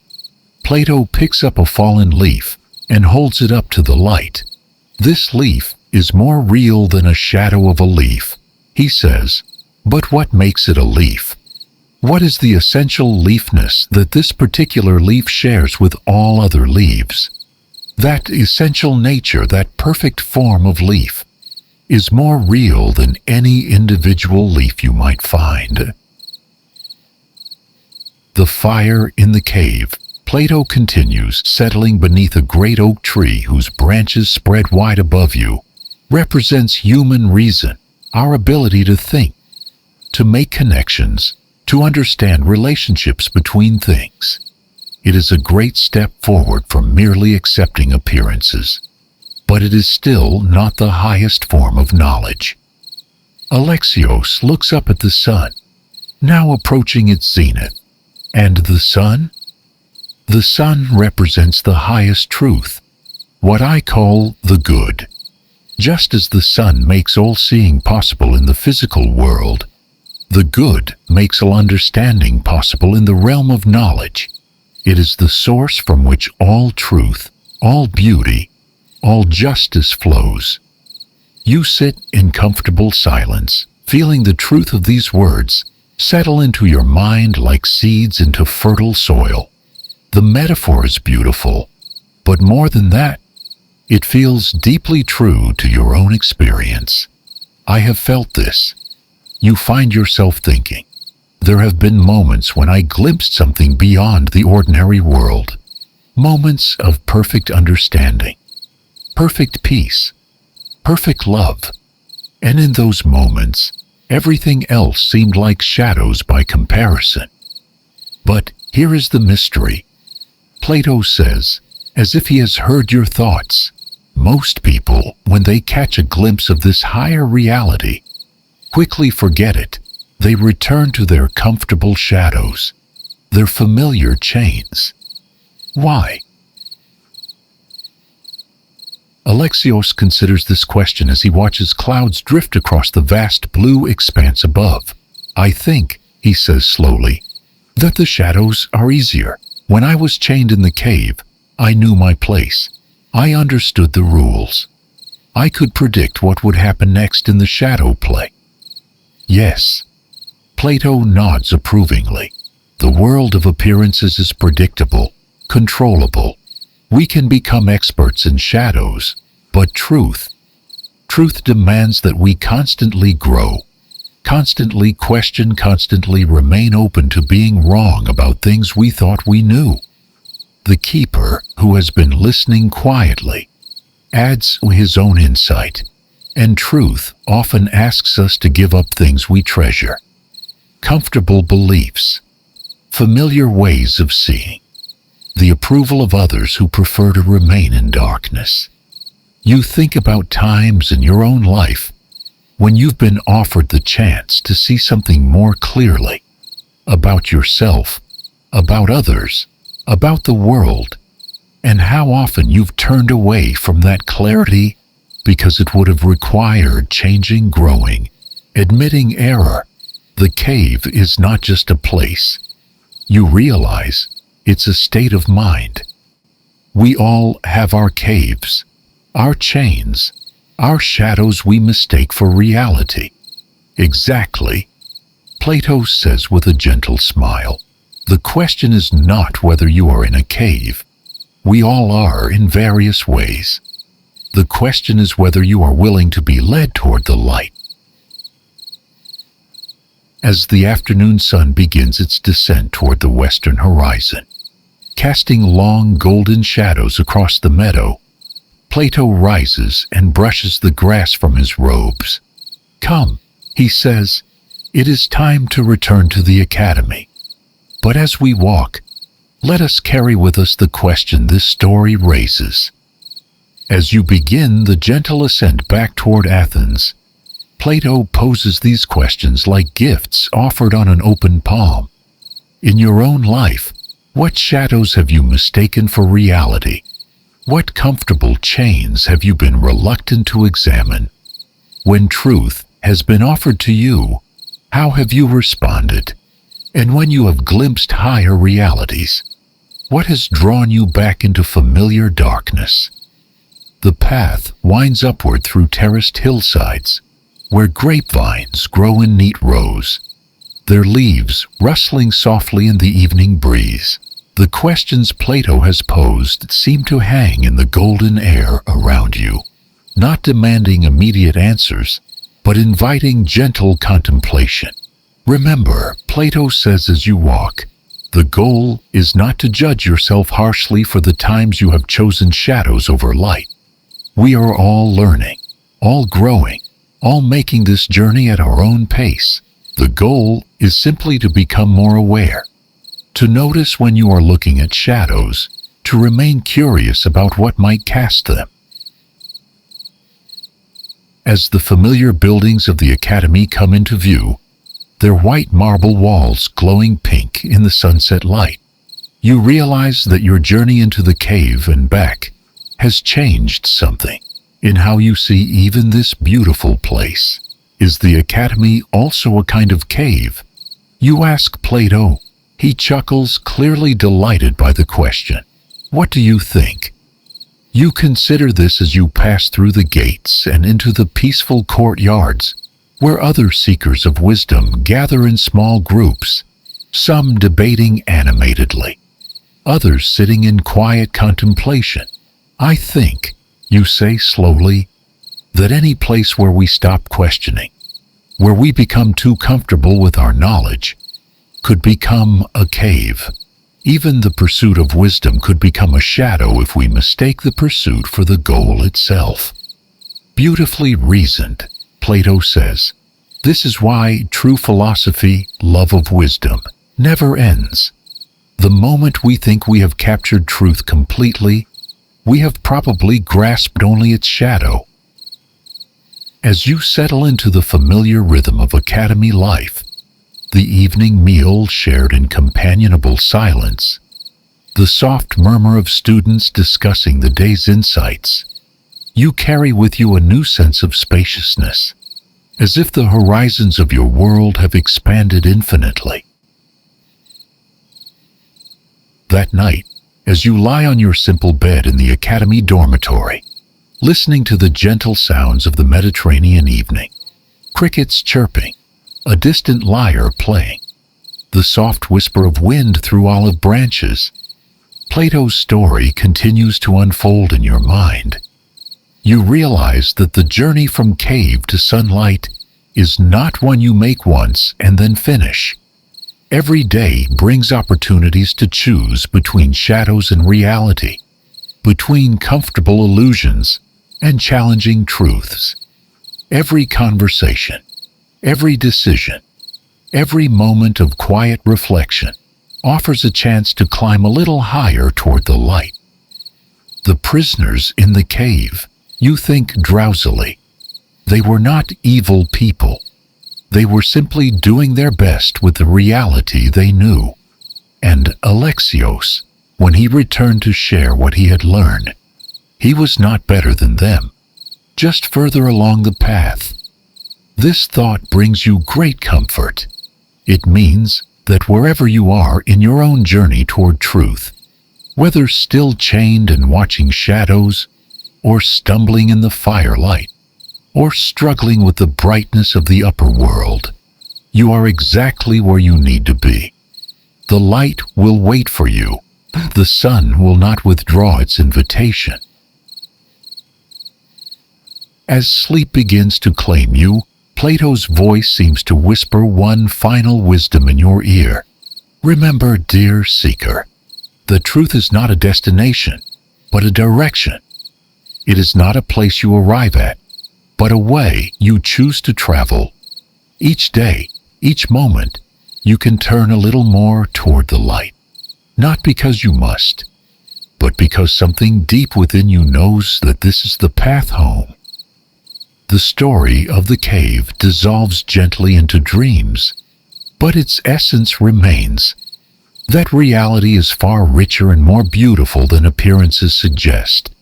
Plato picks up a fallen leaf and holds it up to the light. "This leaf is more real than a shadow of a leaf," he says. "But what makes it a leaf? What is the essential leafness that this particular leaf shares with all other leaves? That essential nature, that perfect form of leaf, is more real than any individual leaf you might find." The fire in the cave, Plato continues, settling beneath a great oak tree whose branches spread wide above you, represents human reason, our ability to think, to make connections, to understand relationships between things. It is a great step forward from merely accepting appearances, but it is still not the highest form of knowledge. Alexios looks up at the sun, now approaching its zenith. And the sun? The sun represents the highest truth, what I call the good. Just as the sun makes all seeing possible in the physical world, the good makes all understanding possible in the realm of knowledge. It is the source from which all truth, all beauty, all justice flows. You sit in comfortable silence, feeling the truth of these words settle into your mind like seeds into fertile soil. The metaphor is beautiful, but more than that, it feels deeply true to your own experience. I have felt this. You find yourself thinking, there have been moments when I glimpsed something beyond the ordinary world, moments of perfect understanding, perfect peace, perfect love, and in those moments, everything else seemed like shadows by comparison. But here is the mystery. Plato says, as if he has heard your thoughts, most people, when they catch a glimpse of this higher reality, quickly forget it. They return to their comfortable shadows, their familiar chains. Why? Alexios considers this question as he watches clouds drift across the vast blue expanse above. I think, he says slowly, that the shadows are easier. When I was chained in the cave, I knew my place. I understood the rules. I could predict what would happen next in the shadow play. Yes. Plato nods approvingly. The world of appearances is predictable, controllable. We can become experts in shadows, but truth demands that we constantly grow, constantly question, constantly remain open to being wrong about things we thought we knew. The keeper, who has been listening quietly, adds his own insight, and truth often asks us to give up things we treasure, comfortable beliefs, familiar ways of seeing, the approval of others who prefer to remain in darkness. You think about times in your own life when you've been offered the chance to see something more clearly about yourself, about others, about the world, and how often you've turned away from that clarity because it would have required changing, growing, admitting error. The cave is not just a place. You realize it's a state of mind. We all have our caves, our chains, our shadows we mistake for reality. Exactly. Plato says with a gentle smile, the question is not whether you are in a cave. We all are in various ways. The question is whether you are willing to be led toward the light. As the afternoon sun begins its descent toward the western horizon, casting long golden shadows across the meadow, Plato rises and brushes the grass from his robes. Come, he says, it is time to return to the academy. But as we walk, let us carry with us the question this story raises. As you begin the gentle ascent back toward Athens, Plato poses these questions like gifts offered on an open palm. In your own life, what shadows have you mistaken for reality? What comfortable chains have you been reluctant to examine? When truth has been offered to you, how have you responded? And when you have glimpsed higher realities, what has drawn you back into familiar darkness? The path winds upward through terraced hillsides, where grapevines grow in neat rows, their leaves rustling softly in the evening breeze. The questions Plato has posed seem to hang in the golden air around you, not demanding immediate answers, but inviting gentle contemplation. Remember, Plato says as you walk, the goal is not to judge yourself harshly for the times you have chosen shadows over light. We are all learning, all growing, all making this journey at our own pace. The goal is simply to become more aware, to notice when you are looking at shadows, to remain curious about what might cast them. As the familiar buildings of the academy come into view, their white marble walls glowing pink in the sunset light, you realize that your journey into the cave and back has changed something in how you see even this beautiful place. Is the academy also a kind of cave? You ask Plato. He chuckles, clearly delighted by the question. What do you think? You consider this as you pass through the gates and into the peaceful courtyards, where other seekers of wisdom gather in small groups, some debating animatedly, others sitting in quiet contemplation. I think, you say slowly, that any place where we stop questioning, where we become too comfortable with our knowledge, could become a cave. Even the pursuit of wisdom could become a shadow if we mistake the pursuit for the goal itself. Beautifully reasoned, Plato says. This is why true philosophy, love of wisdom, never ends. The moment we think we have captured truth completely, we have probably grasped only its shadow. As you settle into the familiar rhythm of academy life, the evening meal shared in companionable silence, the soft murmur of students discussing the day's insights, you carry with you a new sense of spaciousness, as if the horizons of your world have expanded infinitely. That night, as you lie on your simple bed in the academy dormitory, listening to the gentle sounds of the Mediterranean evening, crickets chirping, a distant lyre playing, the soft whisper of wind through olive branches, Plato's story continues to unfold in your mind. You realize that the journey from cave to sunlight is not one you make once and then finish. Every day brings opportunities to choose between shadows and reality, between comfortable illusions and challenging truths. Every conversation, every decision, every moment of quiet reflection offers a chance to climb a little higher toward the light. The prisoners in the cave, you think drowsily. They were not evil people. They were simply doing their best with the reality they knew. And Alexios, when he returned to share what he had learned, he was not better than them, just further along the path. This thought brings you great comfort. It means that wherever you are in your own journey toward truth, whether still chained and watching shadows, or stumbling in the firelight, or struggling with the brightness of the upper world, you are exactly where you need to be. The light will wait for you. The sun will not withdraw its invitation. As sleep begins to claim you, Plato's voice seems to whisper one final wisdom in your ear. Remember, dear seeker, the truth is not a destination, but a direction. It is not a place you arrive at, but a way you choose to travel. Each day, each moment, you can turn a little more toward the light, not because you must, but because something deep within you knows that this is the path home. The story of the cave dissolves gently into dreams, but its essence remains. That reality is far richer and more beautiful than appearances suggest.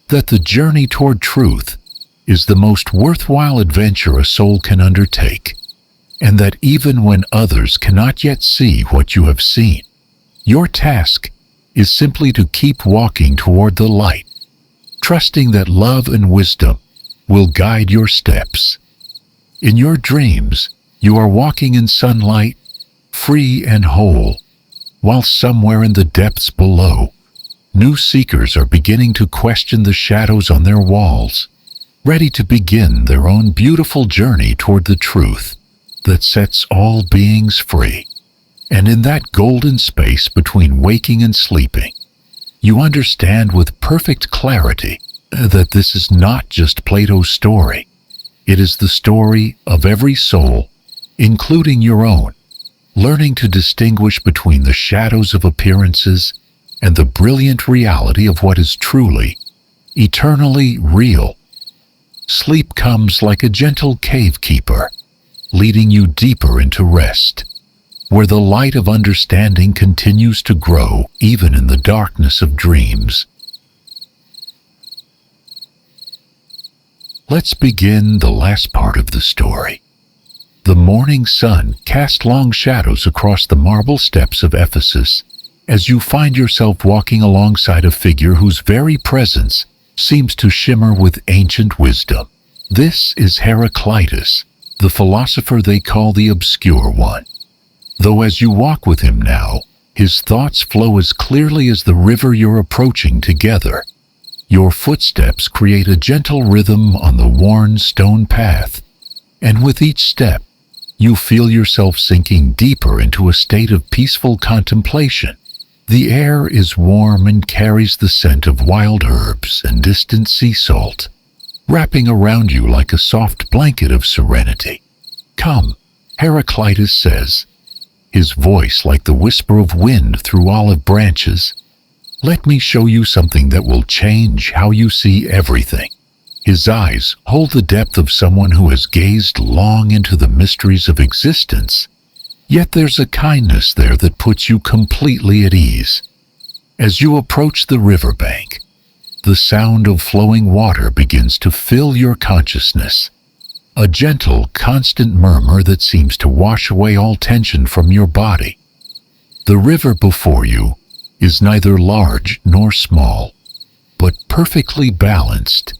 That the journey toward truth is the most worthwhile adventure a soul can undertake, and that even when others cannot yet see what you have seen, your task is simply to keep walking toward the light, trusting that love and wisdom will guide your steps. In your dreams, you are walking in sunlight, free and whole, while somewhere in the depths below, new seekers are beginning to question the shadows on their walls, ready to begin their own beautiful journey toward the truth that sets all beings free. And in that golden space between waking and sleeping, you understand with perfect clarity that this is not just Plato's story. It is the story of every soul, including your own. learning to distinguish between the shadows of appearances and the brilliant reality of what is truly, eternally real. Sleep comes like a gentle cave-keeper, leading you deeper into rest, where the light of understanding continues to grow even in the darkness of dreams. Let's begin the last part of the story. The morning sun cast long shadows across the marble steps of Ephesus as you find yourself walking alongside a figure whose very presence seems to shimmer with ancient wisdom. This is Heraclitus, the philosopher they call the Obscure One. Though as you walk with him now, his thoughts flow as clearly as the river you're approaching together. Your footsteps create a gentle rhythm on the worn stone path, and with each step, you feel yourself sinking deeper into a state of peaceful contemplation. The air is warm and carries the scent of wild herbs and distant sea salt, wrapping around you like a soft blanket of serenity. "Come," Heraclitus says, his voice like the whisper of wind through olive branches. "Let me show you something that will change how you see everything." His eyes hold the depth of someone who has gazed long into the mysteries of existence, yet there's a kindness there that puts you completely at ease. As you approach the riverbank, the sound of flowing water begins to fill your consciousness, a gentle, constant murmur that seems to wash away all tension from your body. The river before you is neither large nor small, but perfectly balanced,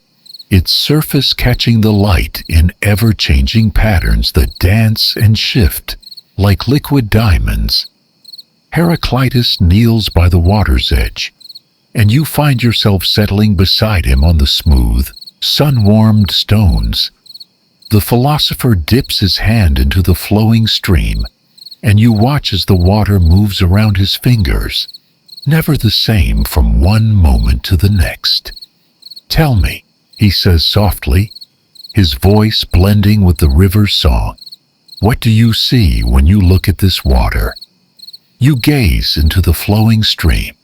its surface catching the light in ever-changing patterns that dance and shift like liquid diamonds. Heraclitus kneels by the water's edge, and you find yourself settling beside him on the smooth, sun-warmed stones. The philosopher dips his hand into the flowing stream, and you watch as the water moves around his fingers, never the same from one moment to the next. "Tell me," he says softly, his voice blending with the river's song, "what do you see when you look at this water?" You gaze into the flowing stream,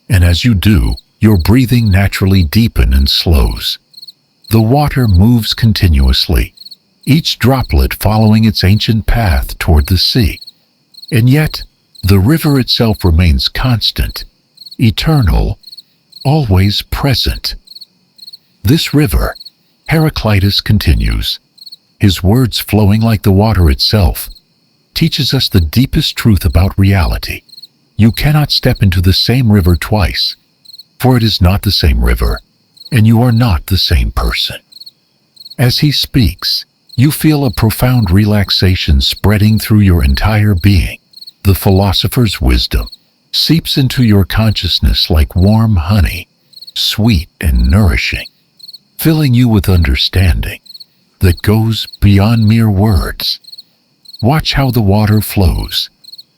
and as you do, your breathing naturally deepens and slows. The water moves continuously, each droplet following its ancient path toward the sea. And yet, the river itself remains constant, eternal, always present. This river, Heraclitus continues, his words flowing like the water itself, teaches us the deepest truth about reality. You cannot step into the same river twice, for it is not the same river, and you are not the same person. As he speaks, you feel a profound relaxation spreading through your entire being. The philosopher's wisdom seeps into your consciousness like warm honey, sweet and nourishing, filling you with understanding that goes beyond mere words. Watch how the water flows.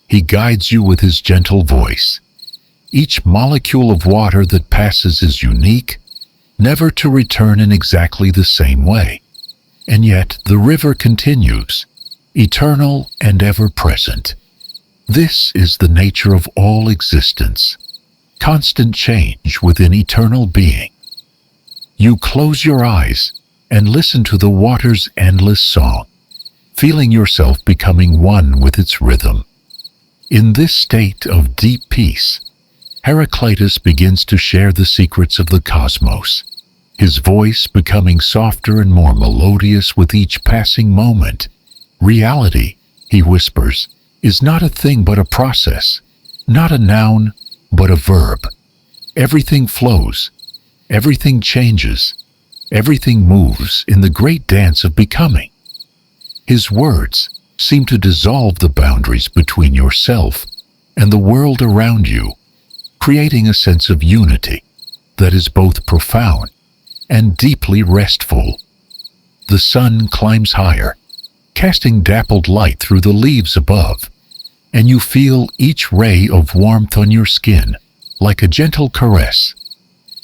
He guides you with his gentle voice. Each molecule of water that passes is unique, never to return in exactly the same way. And yet the river continues, eternal and ever-present. This is the nature of all existence, constant change within eternal being. You close your eyes and listen to the water's endless song, feeling yourself becoming one with its rhythm. In this state of deep peace, Heraclitus begins to share the secrets of the cosmos, his voice becoming softer and more melodious with each passing moment. "Reality," he whispers, "is not a thing but a process, not a noun but a verb. Everything flows, everything changes, everything moves in the great dance of becoming." His words seem to dissolve the boundaries between yourself and the world around you, creating a sense of unity that is both profound and deeply restful. The sun climbs higher, casting dappled light through the leaves above, and you feel each ray of warmth on your skin like a gentle caress.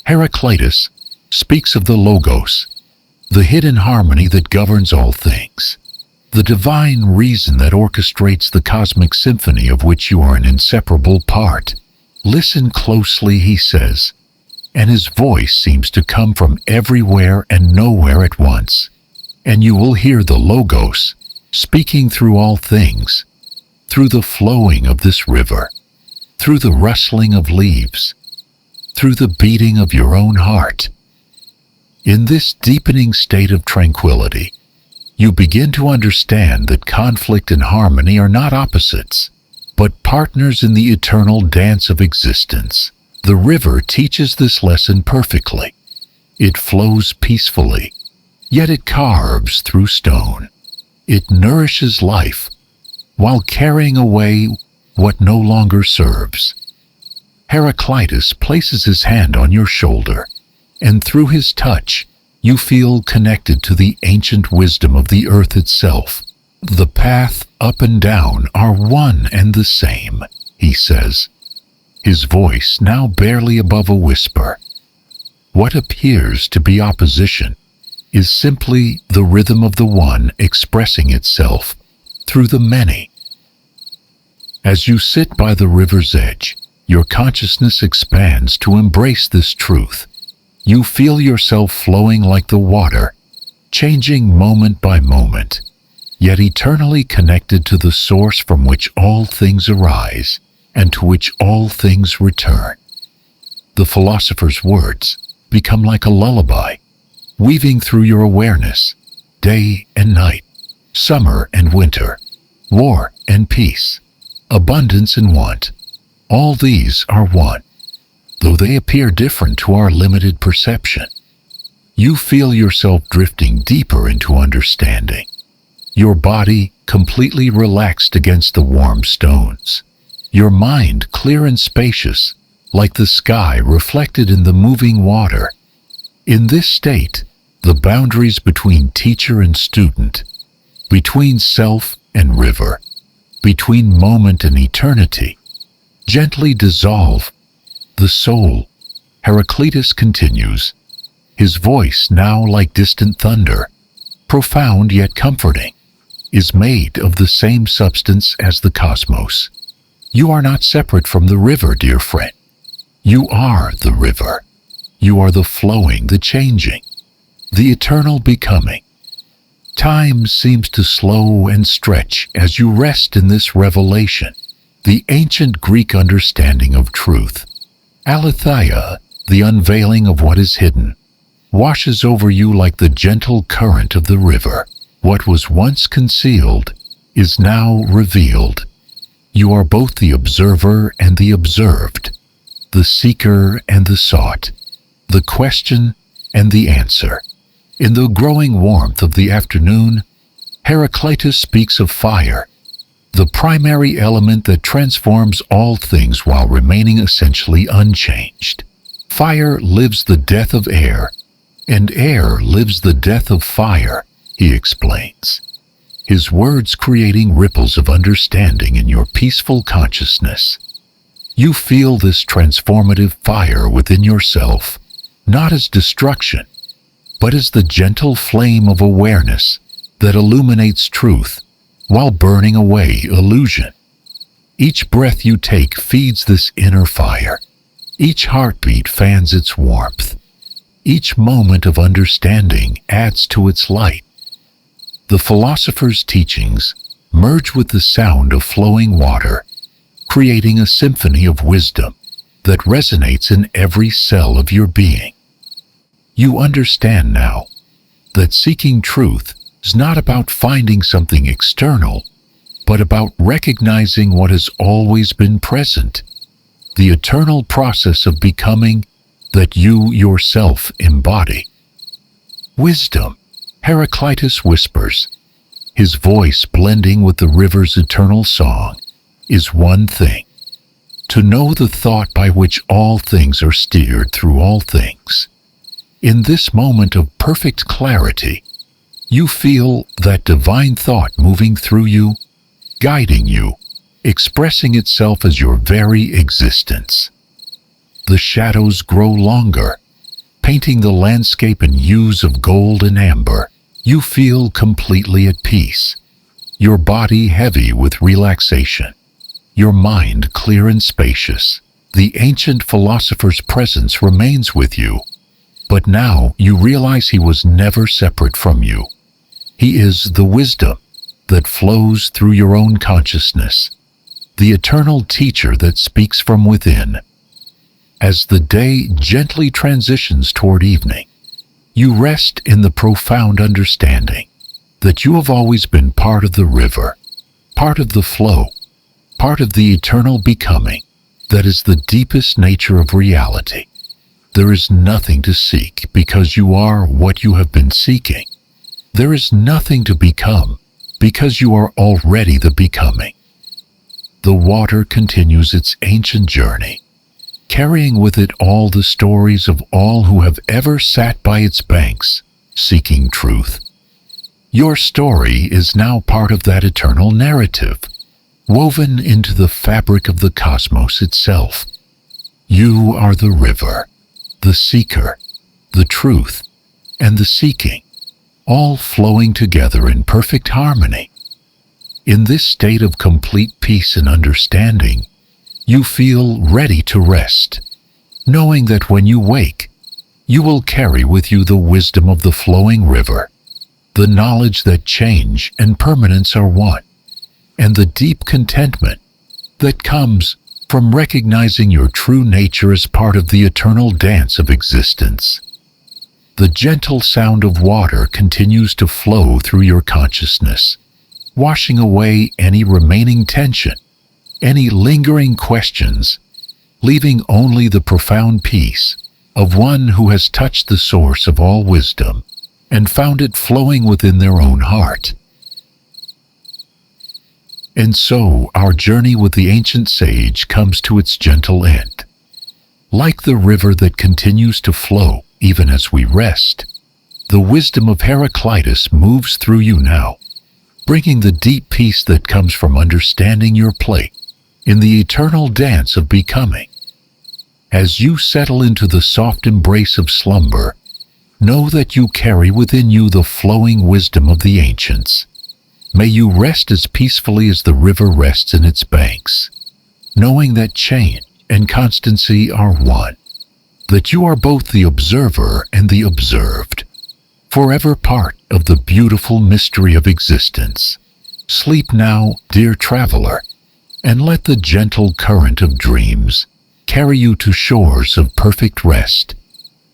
Heraclitus speaks of the Logos, the hidden harmony that governs all things. the divine reason that orchestrates the cosmic symphony of which you are an inseparable part. Listen closely, he says, and his voice seems to come from everywhere and nowhere at once, and you will hear the Logos speaking through all things, through the flowing of this river, through the rustling of leaves, through the beating of your own heart. In this deepening state of tranquility, you begin to understand that conflict and harmony are not opposites, but partners in the eternal dance of existence. The river teaches this lesson perfectly. It flows peacefully, yet it carves through stone. It nourishes life, while carrying away what no longer serves. Heraclitus places his hand on your shoulder, and through his touch, you feel connected to the ancient wisdom of the earth itself. The path up and down are one and the same, he says, his voice now barely above a whisper. What appears to be opposition is simply the rhythm of the one expressing itself through the many. As you sit by the river's edge, your consciousness expands to embrace this truth. You feel yourself flowing like the water, changing moment by moment, yet eternally connected to the source from which all things arise and to which all things return. The philosopher's words become like a lullaby, weaving through your awareness, day and night, summer and winter, war and peace, abundance and want. All these are one, though they appear different to our limited perception. You feel yourself drifting deeper into understanding, your body completely relaxed against the warm stones, your mind clear and spacious, like the sky reflected in the moving water. In this state, the boundaries between teacher and student, between self and river, between moment and eternity, gently dissolve. The soul, Heraclitus continues, his voice now like distant thunder, profound yet comforting, is made of the same substance as the cosmos. You are not separate from the river, dear friend. You are the river. You are the flowing, the changing, the eternal becoming. Time seems to slow and stretch as you rest in this revelation, the ancient Greek understanding of truth. Aletheia, the unveiling of what is hidden, washes over you like the gentle current of the river. What was once concealed is now revealed. You are both the observer and the observed, the seeker and the sought, the question and the answer. In the growing warmth of the afternoon, Heraclitus speaks of fire, the primary element that transforms all things while remaining essentially unchanged. Fire lives the death of air, and air lives the death of fire, he explains, his words creating ripples of understanding in your peaceful consciousness. You feel this transformative fire within yourself, not as destruction, but as the gentle flame of awareness that illuminates truth while burning away illusion. Each breath you take feeds this inner fire. Each heartbeat fans its warmth. Each moment of understanding adds to its light. The philosopher's teachings merge with the sound of flowing water, creating a symphony of wisdom that resonates in every cell of your being. You understand now that seeking truth is not about finding something external, but about recognizing what has always been present, the eternal process of becoming that you yourself embody. Wisdom, Heraclitus whispers, his voice blending with the river's eternal song, is one thing: to know the thought by which all things are steered through all things. In this moment of perfect clarity, you feel that divine thought moving through you, guiding you, expressing itself as your very existence. The shadows grow longer, painting the landscape in hues of gold and amber. You feel completely at peace, your body heavy with relaxation, your mind clear and spacious. The ancient philosopher's presence remains with you, but now you realize he was never separate from you. He is the wisdom that flows through your own consciousness, the eternal teacher that speaks from within. As the day gently transitions toward evening, you rest in the profound understanding that you have always been part of the river, part of the flow, part of the eternal becoming that is the deepest nature of reality. There is nothing to seek because you are what you have been seeking. There is nothing to become because you are already the becoming. The water continues its ancient journey, carrying with it all the stories of all who have ever sat by its banks, seeking truth. Your story is now part of that eternal narrative, woven into the fabric of the cosmos itself. You are the river, the seeker, the truth, and the seeking, all flowing together in perfect harmony. In this state of complete peace and understanding, you feel ready to rest, knowing that when you wake, you will carry with you the wisdom of the flowing river, the knowledge that change and permanence are one, and the deep contentment that comes from recognizing your true nature as part of the eternal dance of existence. The gentle sound of water continues to flow through your consciousness, washing away any remaining tension, any lingering questions, leaving only the profound peace of one who has touched the source of all wisdom and found it flowing within their own heart. And so our journey with the ancient sage comes to its gentle end. Like the river that continues to flow even as we rest, the wisdom of Heraclitus moves through you now, bringing the deep peace that comes from understanding your place in the eternal dance of becoming. As you settle into the soft embrace of slumber, know that you carry within you the flowing wisdom of the ancients. May you rest as peacefully as the river rests in its banks, knowing that change and constancy are one, that you are both the observer and the observed, forever part of the beautiful mystery of existence. Sleep now, dear traveler, and let the gentle current of dreams carry you to shores of perfect rest.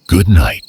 Good night.